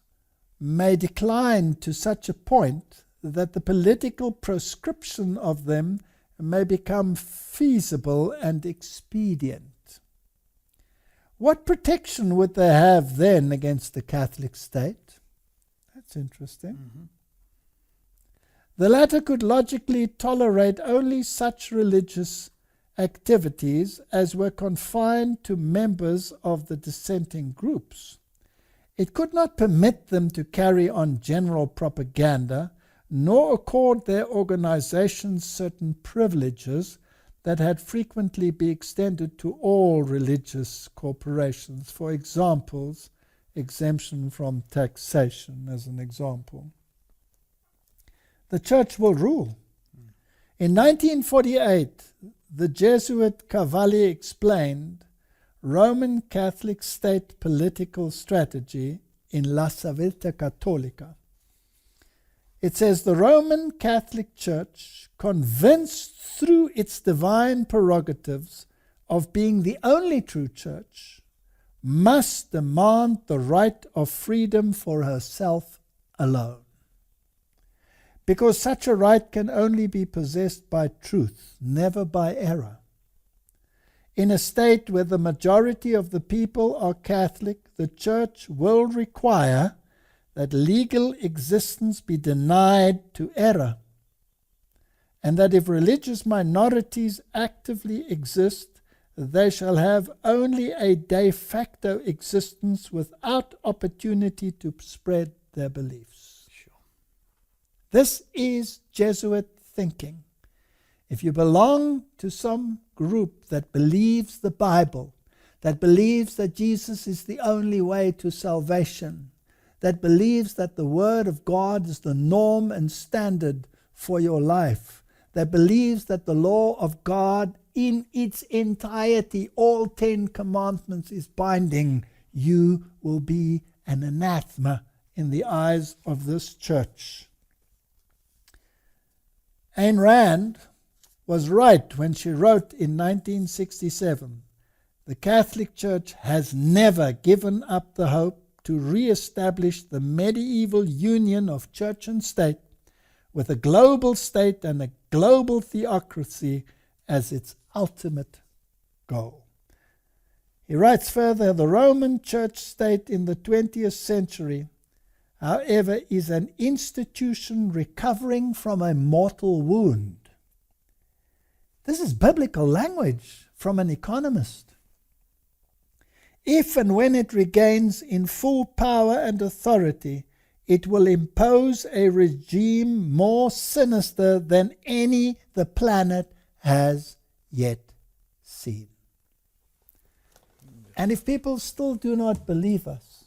may decline to such a point that the political proscription of them may become feasible and expedient. What protection would they have then against the Catholic state? That's interesting. The latter could logically tolerate only such religious activities as were confined to members of the dissenting groups. It could not permit them to carry on general propaganda, nor accord their organizations certain privileges that had frequently been extended to all religious corporations. For examples, exemption from taxation as an example. The church will rule. In 1948, the Jesuit Cavalli explained Roman Catholic state political strategy in La Civiltà Cattolica. It says the Roman Catholic Church, convinced through its divine prerogatives of being the only true church, must demand the right of freedom for herself alone. Because such a right can only be possessed by truth, never by error. In a state where the majority of the people are Catholic, the Church will require that legal existence be denied to error, and that if religious minorities actively exist, they shall have only a de facto existence without opportunity to spread their beliefs. This is Jesuit thinking. If you belong to some group that believes the Bible, that believes that Jesus is the only way to salvation, that believes that the Word of God is the norm and standard for your life, that believes that the law of God in its entirety, all 10 commandments, is binding, you will be an anathema in the eyes of this church. Ayn Rand was right when she wrote in 1967 The Catholic Church has never given up the hope to re-establish the medieval union of church and state, with a global state and a global theocracy as its ultimate goal. He writes further, the Roman Church state in the 20th century, however, is an institution recovering from a mortal wound. This is biblical language from an economist. If and when it regains in full power and authority, it will impose a regime more sinister than any the planet has yet seen. And if people still do not believe us,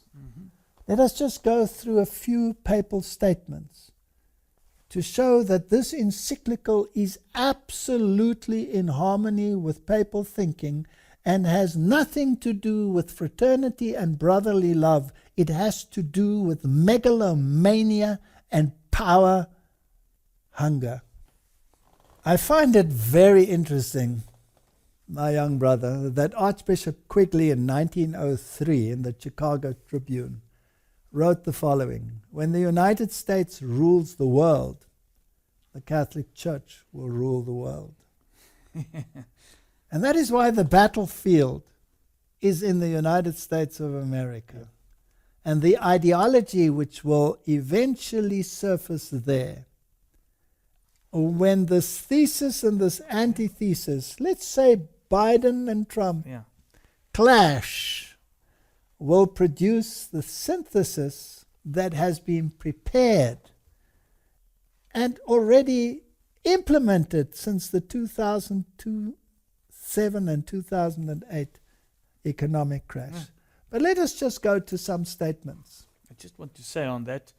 let us just go through a few papal statements to show that this encyclical is absolutely in harmony with papal thinking and has nothing to do with fraternity and brotherly love. It has to do with megalomania and power hunger. I find it very interesting, my young brother, that Archbishop Quigley in 1903 in the Chicago Tribune wrote the following: when the United States rules the world, the Catholic Church will rule the world. And that is why the battlefield is in the United States of America. And the ideology which will eventually surface there, when this thesis and this antithesis, let's say Biden and Trump, clash, will produce the synthesis that has been prepared and already implemented since the 2007 and 2008 economic crash. But let us just go to some statements. I just want to say on that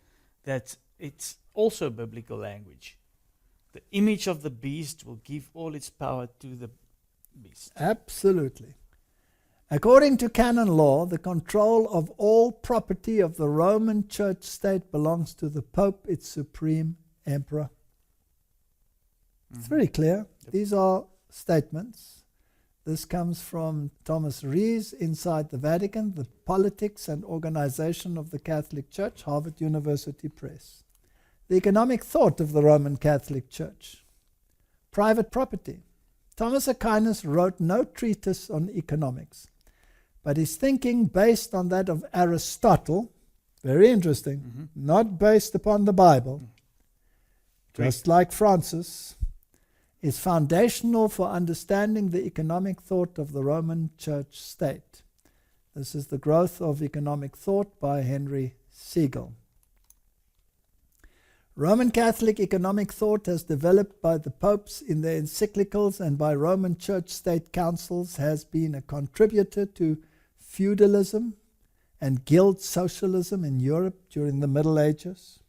it's also biblical language. The image of the beast will give all its power to the beast. Absolutely. According to canon law, the control of all property of the Roman Church state belongs to the Pope, its supreme emperor. It's very clear. Yep. These are statements. This comes from Thomas Rees, Inside the Vatican, The Politics and Organization of the Catholic Church, Harvard University Press. The economic thought of the Roman Catholic Church. Private property. Thomas Aquinas wrote no treatise on economics, but his thinking based on that of Aristotle, very interesting, not based upon the Bible, just like Francis, is foundational for understanding the economic thought of the Roman Church state. This is The Growth of Economic Thought by Henry Siegel. Roman Catholic economic thought as developed by the popes in their encyclicals and by Roman Church state councils has been a contributor to feudalism and guild socialism in Europe during the Middle Ages,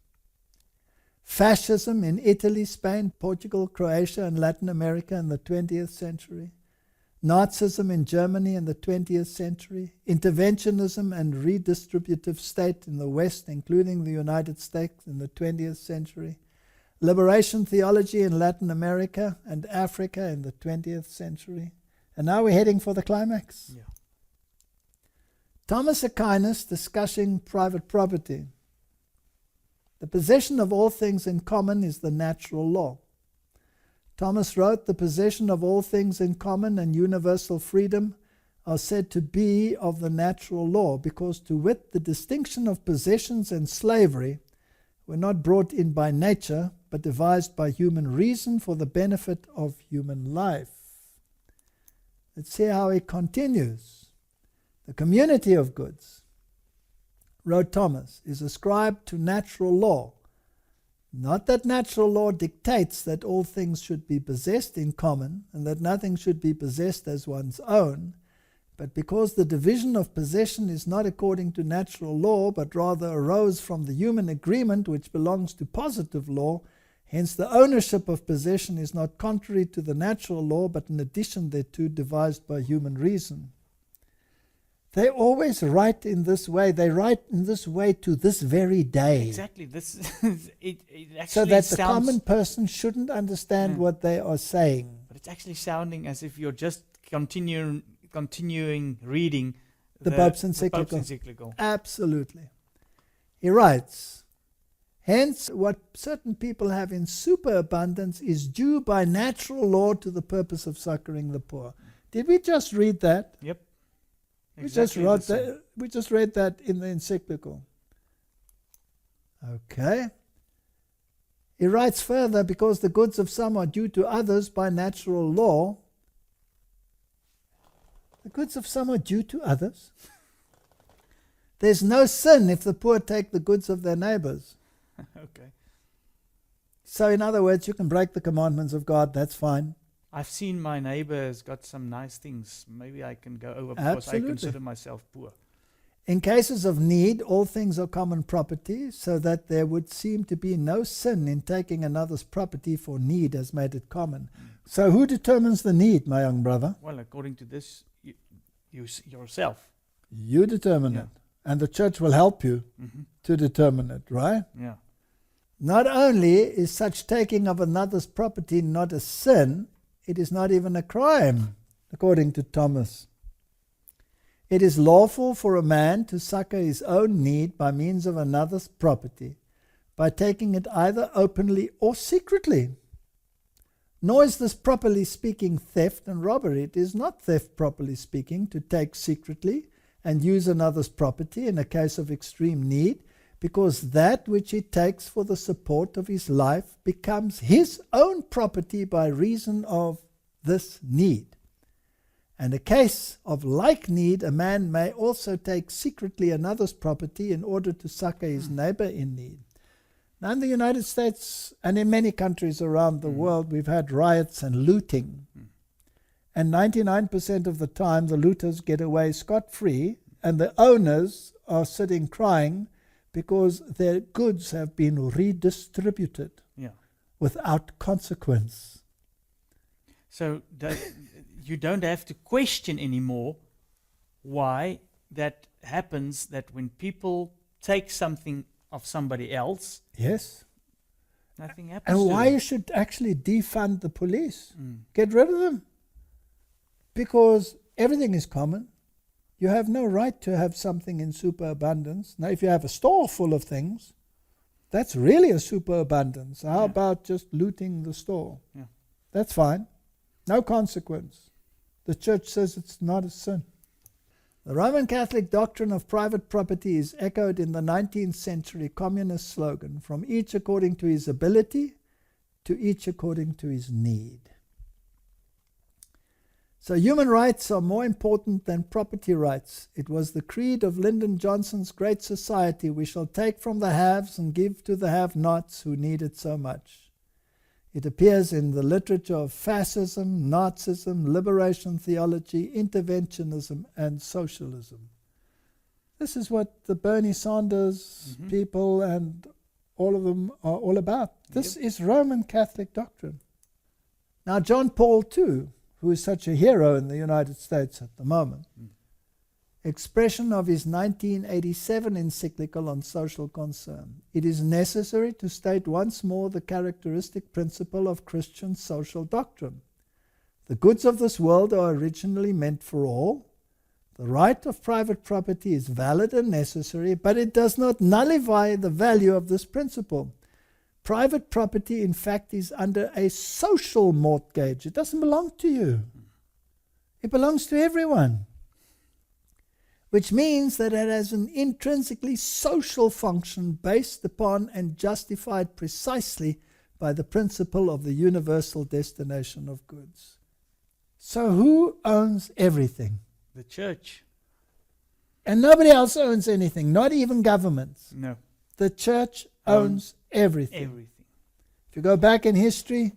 fascism in Italy, Spain, Portugal, Croatia, and Latin America in the 20th century, Nazism in Germany in the 20th century, interventionism and redistributive state in the West, including the United States in the 20th century, liberation theology in Latin America and Africa in the 20th century. And now we're heading for the climax. Yeah. Thomas Aquinas discussing private property. The possession of all things in common is the natural law. Thomas wrote, the possession of all things in common and universal freedom are said to be of the natural law, because to wit, the distinction of possessions and slavery were not brought in by nature, but devised by human reason for the benefit of human life. Let's see how he continues. The community of goods, wrote Thomas, is ascribed to natural law. Not that natural law dictates that all things should be possessed in common and that nothing should be possessed as one's own, but because the division of possession is not according to natural law, but rather arose from the human agreement which belongs to positive law, hence the ownership of possession is not contrary to the natural law, but in addition thereto devised by human reason. They always write in this way. They write in this way to this very day. Exactly. This it actually so that the sounds, common person shouldn't understand what they are saying. but it's actually sounding as if you're just continuing continuing reading The Pope's encyclical. Absolutely. He writes, hence, what certain people have in superabundance is due by natural law to the purpose of succoring the poor. Did we just read that? Yep. We just read that in the encyclical. Okay. He writes further, because the goods of some are due to others by natural law. The goods of some are due to others. There's no sin if the poor take the goods of their neighbors. Okay. So in other words, you can break the commandments of God, that's fine. I've seen my neighbor has got some nice things. Maybe I can go over because Absolutely. I consider myself poor. In cases of need, all things are common property, so that there would seem to be no sin in taking another's property, for need has made it common. So who determines the need, my young brother? Well, according to this, you yourself. You determine it. And the church will help you to determine it, right? Yeah. Not only is such taking of another's property not a sin, it is not even a crime, according to Thomas. It is lawful for a man to succor his own need by means of another's property, by taking it either openly or secretly. Nor is this, properly speaking, theft and robbery. It is not theft, properly speaking, to take secretly and use another's property in a case of extreme need, because that which he takes for the support of his life becomes his own property by reason of this need. And a case of like need, a man may also take secretly another's property in order to succor his neighbor in need. Now in the United States and in many countries around the world, we've had riots and looting. And 99% of the time, the looters get away scot-free, and the owners are sitting crying because their goods have been redistributed without consequence. So you don't have to question anymore why that happens, that when people take something of somebody else, yes, nothing happens. And to why them. you should actually defund the police. Get rid of them. Because everything is common. You have no right to have something in superabundance. Now, if you have a store full of things, that's really a superabundance. How about just looting the store? Yeah. That's fine. No consequence. The church says it's not a sin. The Roman Catholic doctrine of private property is echoed in the 19th century communist slogan, from each according to his ability, to each according to his need. So human rights are more important than property rights. It was the creed of Lyndon Johnson's Great Society: we shall take from the haves and give to the have-nots who need it so much. It appears in the literature of fascism, Nazism, liberation theology, interventionism, and socialism. This is what the Bernie Sanders people and all of them are all about. This is Roman Catholic doctrine. Now, John Paul II, who is such a hero in the United States at the moment, expression of his 1987 encyclical on social concern: it is necessary to state once more the characteristic principle of Christian social doctrine. The goods of this world are originally meant for all. The right of private property is valid and necessary, but it does not nullify the value of this principle. Private property, in fact, is under a social mortgage. It doesn't belong to you. It belongs to everyone. Which means that it has an intrinsically social function based upon and justified precisely by the principle of the universal destination of goods. So who owns everything? The church. And nobody else owns anything, not even governments. No. The church owns everything. Everything. If you go back in history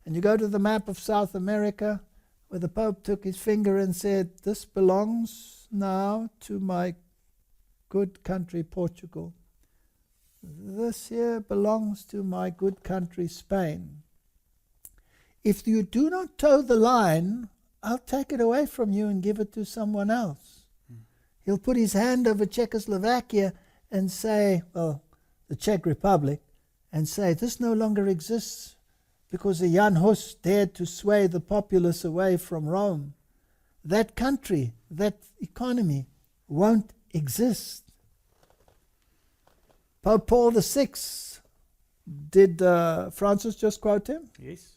and you go to the map of South America, where the Pope took his finger and said, this belongs now to my good country Portugal. This here belongs to my good country Spain. If you do not toe the line, I'll take it away from you and give it to someone else. He'll put his hand over Czechoslovakia and say, well, the Czech Republic, and say, this no longer exists because a Jan Hus dared to sway the populace away from Rome. that country, that economy won't exist. Pope Paul VI, did Francis just quote him? Yes.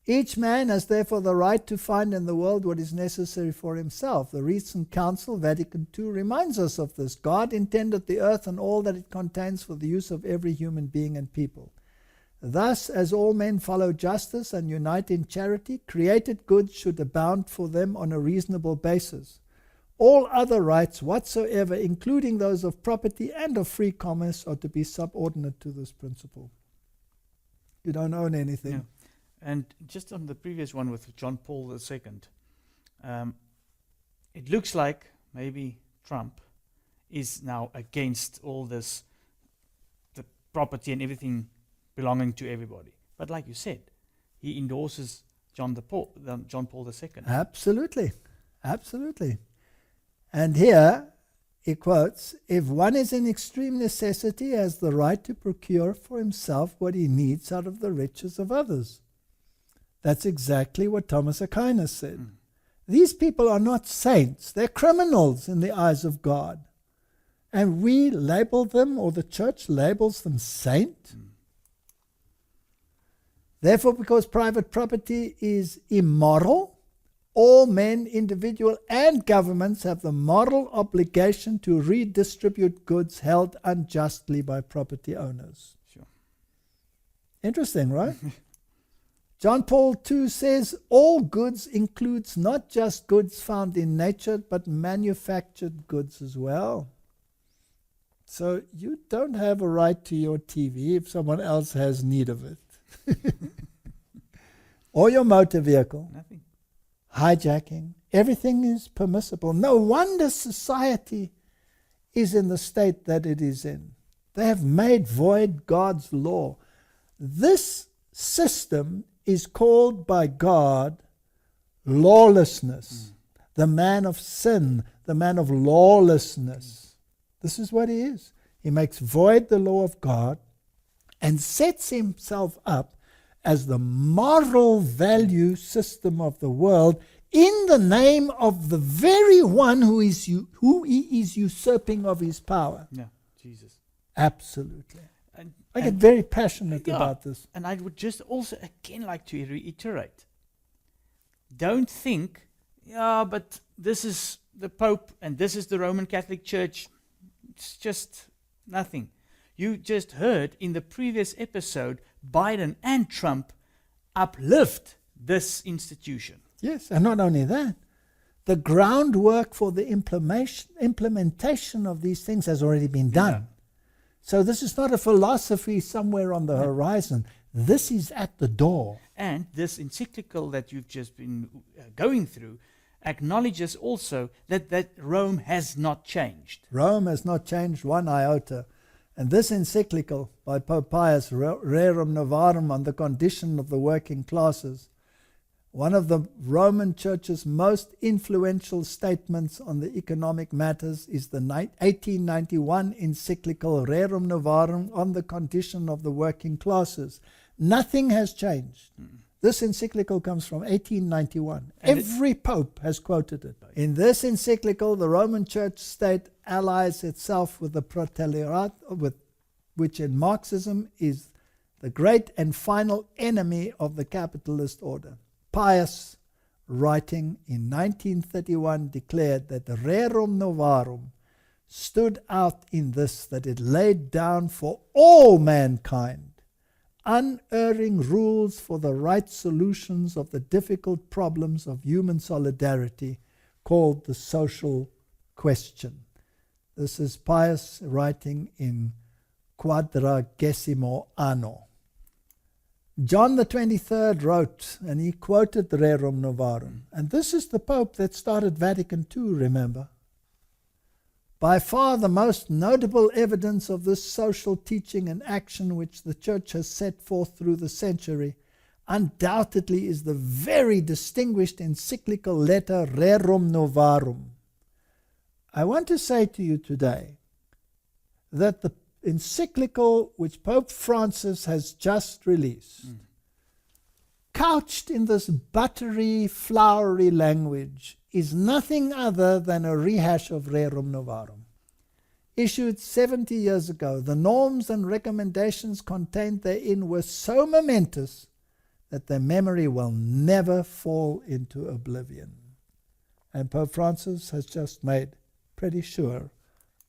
Each man has therefore the right to find in the world what is necessary for himself. The recent Council, Vatican II, reminds us of this. God intended the earth and all that it contains for the use of every human being and people. Thus, as all men follow justice and unite in charity, created goods should abound for them on a reasonable basis. All other rights whatsoever, including those of property and of free commerce, are to be subordinate to this principle. You don't own anything. Yeah. And just on the previous one with John Paul II, it looks like maybe Trump is now against all this, the property and everything belonging to everybody. But like you said, he endorses John Paul II. Absolutely. Absolutely. And here he quotes, if one is in extreme necessity, he has the right to procure for himself what he needs out of the riches of others. That's exactly what Thomas Aquinas said. These people are not saints. They're criminals in the eyes of God. And we label them, or the church labels them, saint. Therefore, because private property is immoral, all men, individual and governments have the moral obligation to redistribute goods held unjustly by property owners. Sure. Interesting, right? John Paul II says all goods includes not just goods found in nature, but manufactured goods as well. So you don't have a right to your TV if someone else has need of it. Or your motor vehicle. Nothing. Hijacking. Everything is permissible. No wonder society is in the state that it is in. They have made void God's law. This system is called by God lawlessness. The man of sin, the man of lawlessness. This is what he is. He makes void the law of God and sets himself up as the moral value system of the world in the name of the very one who he is usurping of his power. Yeah, Jesus. Absolutely. And I get very passionate about this. And I would just also again like to reiterate. Don't think, but this is the Pope and this is the Roman Catholic Church. It's just nothing. You just heard in the previous episode, Biden and Trump uplift this institution. Yes, and not only that, the groundwork for the implementation of these things has already been done. Yeah. So this is not a philosophy somewhere on the horizon. This is at the door. And this encyclical that you've just been going through acknowledges also that Rome has not changed. Rome has not changed one iota. And this encyclical by Pope Pius, Rerum Novarum, on the condition of the working classes, one of the Roman Church's most influential statements on the economic matters is the 1891 encyclical Rerum Novarum on the condition of the working classes. Nothing has changed. This encyclical comes from 1891. And every pope has quoted it. In this encyclical, the Roman Church state allies itself with the proletariat, which in Marxism is the great and final enemy of the capitalist order. Pius, writing in 1931, declared that the Rerum Novarum stood out in this, that it laid down for all mankind unerring rules for the right solutions of the difficult problems of human solidarity, called the social question. This is Pius writing in Quadragesimo Anno. John the 23rd wrote, and he quoted the Rerum Novarum. And this is the Pope that started Vatican II, remember. By far the most notable evidence of this social teaching and action which the Church has set forth through the century undoubtedly is the very distinguished encyclical letter Rerum Novarum. I want to say to you today that the encyclical which Pope Francis has just released couched in this buttery, flowery language, is nothing other than a rehash of Rerum Novarum. Issued 70 years ago, the norms and recommendations contained therein were so momentous that their memory will never fall into oblivion. And Pope Francis has just made pretty sure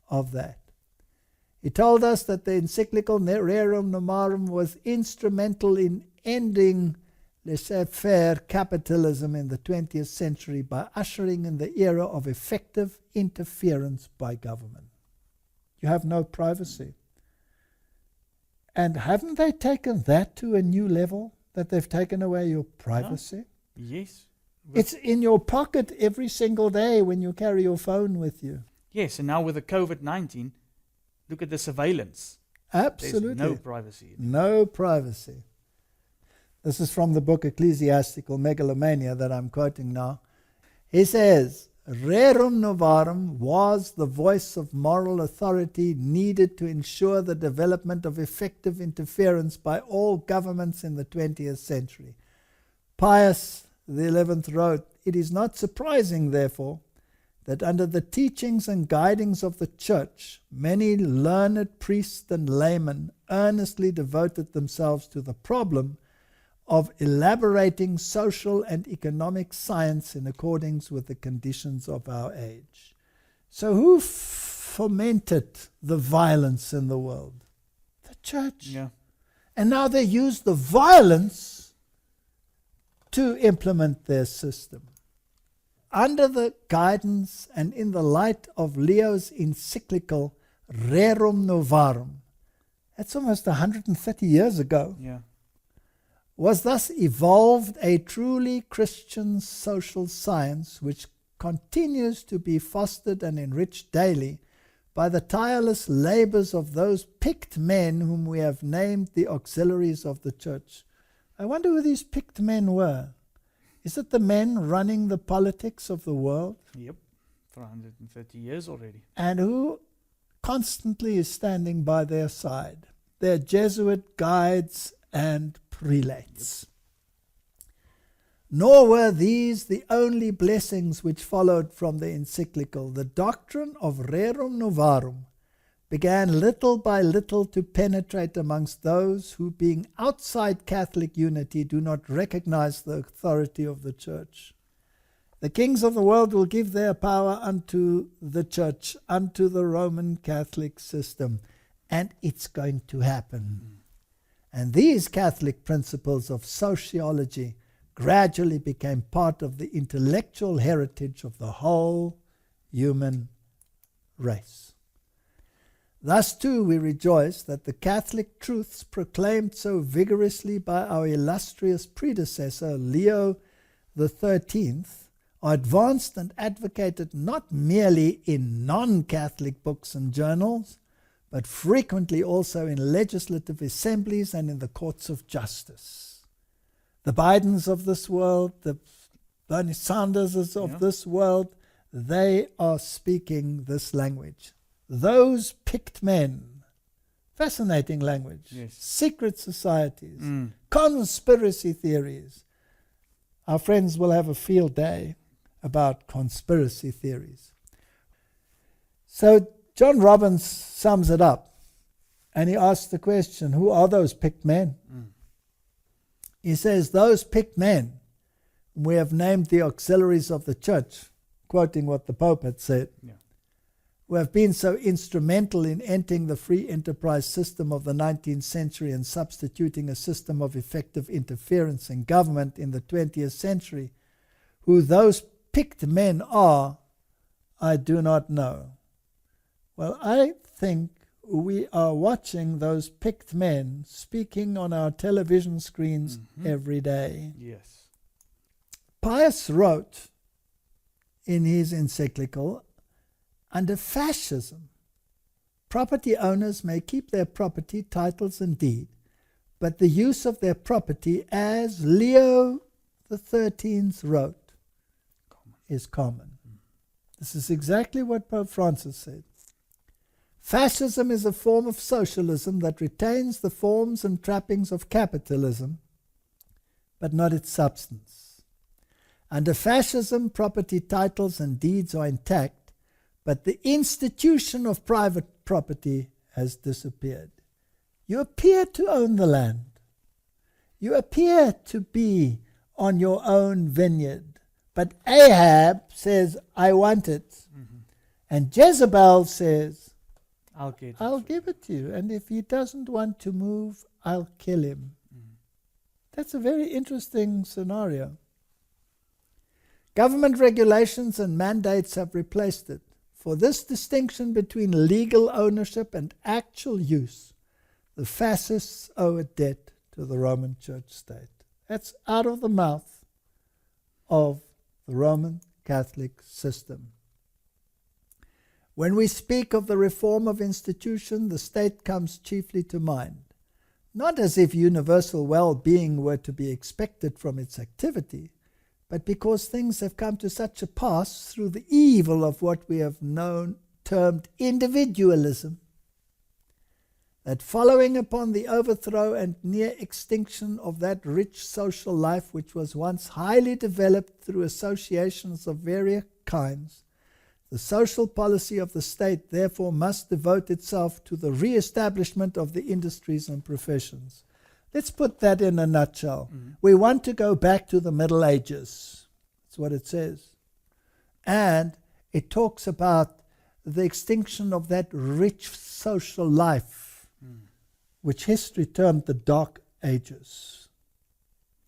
of that. He told us that the encyclical Rerum Novarum was instrumental in ending laissez-faire capitalism in the 20th century by ushering in the era of effective interference by government. You have no privacy. And haven't they taken that to a new level, that they've taken away your privacy? No. Yes. It's in your pocket every single day when you carry your phone with you. Yes, and now with the COVID-19, look at the surveillance. Absolutely. There's no privacy. No privacy. This is from the book Ecclesiastical Megalomania that I'm quoting now. He says, Rerum Novarum was the voice of moral authority needed to ensure the development of effective interference by all governments in the 20th century. Pius XI wrote, "It is not surprising, therefore, that under the teachings and guidings of the Church, many learned priests and laymen earnestly devoted themselves to the problem of elaborating social and economic science in accordance with the conditions of our age." So who fomented the violence in the world? The Church. Yeah. And now they use the violence to implement their system. Under the guidance and in the light of Leo's encyclical Rerum Novarum, that's almost 130 years ago, Yeah. was thus evolved a truly Christian social science which continues to be fostered and enriched daily by the tireless labors of those picked men whom we have named the auxiliaries of the Church. I wonder who these picked men were. Is it the men running the politics of the world? Yep. For 130 years already. And who constantly is standing by their side? Their Jesuit guides and prelates. Yep. Nor were these the only blessings which followed from the encyclical. The doctrine of Rerum Novarum began little by little to penetrate amongst those who, being outside Catholic unity, do not recognize the authority of the Church. The kings of the world will give their power unto the Church, unto the Roman Catholic system, and it's going to happen. And these Catholic principles of sociology gradually became part of the intellectual heritage of the whole human race. Thus, too, we rejoice that the Catholic truths proclaimed so vigorously by our illustrious predecessor, Leo XIII, are advanced and advocated not merely in non-Catholic books and journals, but frequently also in legislative assemblies and in the courts of justice. The Bidens of this world, the Bernie Sanderses of this world, they are speaking this language. Those picked men, fascinating language, yes. Secret societies, conspiracy theories. Our friends will have a field day about conspiracy theories. So John Robbins sums it up, and he asks the question, who are those picked men? He says, those picked men we have named the auxiliaries of the Church, quoting what the Pope had said, who have been so instrumental in ending the free enterprise system of the 19th century and substituting a system of effective interference in government in the 20th century. Who those picked men are, I do not know. Well, I think we are watching those picked men speaking on our television screens every day. Yes. Pius wrote in his encyclical, under fascism, property owners may keep their property, titles and deed, but the use of their property, as Leo XIII wrote, is common. This is exactly what Pope Francis said. Fascism is a form of socialism that retains the forms and trappings of capitalism, but not its substance. Under fascism, property titles and deeds are intact, but the institution of private property has disappeared. You appear to own the land. You appear to be on your own vineyard. But Ahab says, I want it. Mm-hmm. And Jezebel says, I'll get it. I'll give it to you. And if he doesn't want to move, I'll kill him. Mm. That's a very interesting scenario. Government regulations and mandates have replaced it. For this distinction between legal ownership and actual use, the fascists owe a debt to the Roman Church state. That's out of the mouth of the Roman Catholic system. When we speak of the reform of institution, the state comes chiefly to mind, not as if universal well-being were to be expected from its activity, but because things have come to such a pass through the evil of what we have termed individualism, that following upon the overthrow and near extinction of that rich social life which was once highly developed through associations of various kinds, the social policy of the state therefore must devote itself to the re-establishment of the industries and professions. Let's put that in a nutshell. Mm-hmm. We want to go back to the Middle Ages. That's what it says. And it talks about the extinction of that rich social life, which history termed the Dark Ages.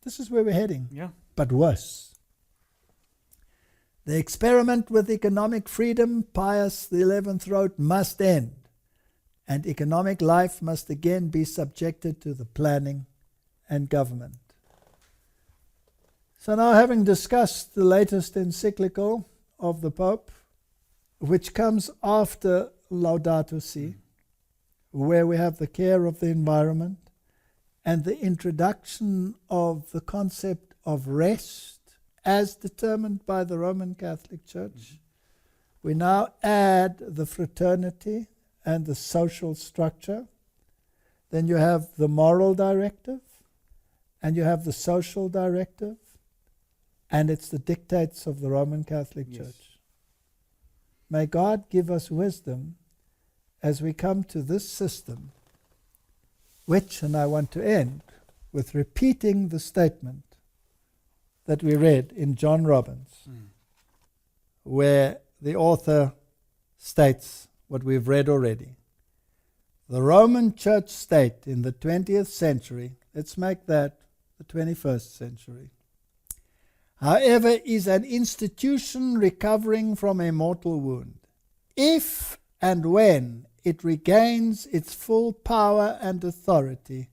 This is where we're heading, but worse. The experiment with economic freedom, Pius XI wrote, must end. And economic life must again be subjected to the planning and government. So now, having discussed the latest encyclical of the Pope, which comes after Laudato Si, where we have the care of the environment and the introduction of the concept of rest as determined by the Roman Catholic Church, we now add the fraternity and the social structure. Then you have the moral directive, and you have the social directive, and it's the dictates of the Roman Catholic Church. May God give us wisdom as we come to this system, which, and I want to end with repeating the statement that we read in John Robbins, where the author states what we've read already. The Roman Church state in the 20th century, let's make that the 21st century, however, is an institution recovering from a mortal wound. If and when it regains its full power and authority,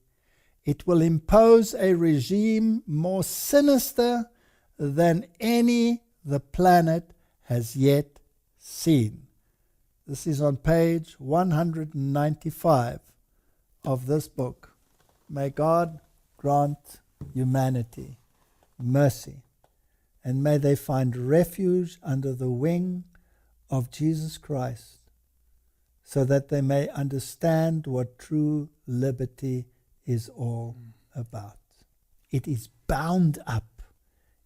it will impose a regime more sinister than any the planet has yet seen. This is on page 195 of this book. May God grant humanity mercy, and may they find refuge under the wing of Jesus Christ, so that they may understand what true liberty is all about. It is bound up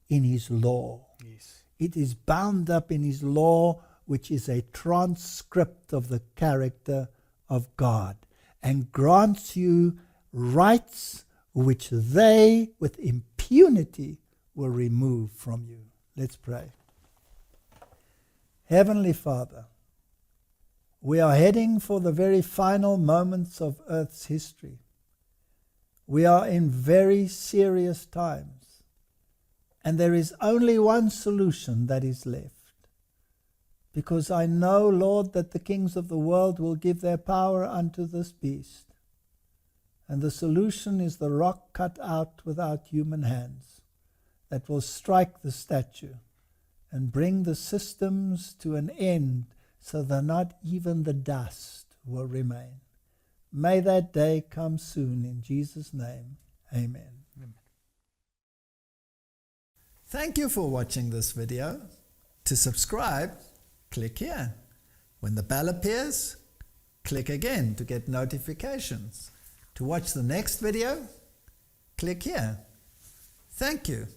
in His law. Yes. It is bound up in His law, which is a transcript of the character of God, and grants you rights which they, with impunity, will remove from you. Let's pray. Heavenly Father, we are heading for the very final moments of Earth's history. We are in very serious times, and there is only one solution that is left. Because I know, Lord, that the kings of the world will give their power unto this beast. And the solution is the rock cut out without human hands that will strike the statue and bring the systems to an end, so that not even the dust will remain. May that day come soon, in Jesus' name. Amen. Thank you for watching this video. To subscribe, click here. When the bell appears, click again to get notifications. To watch the next video, click here. Thank you.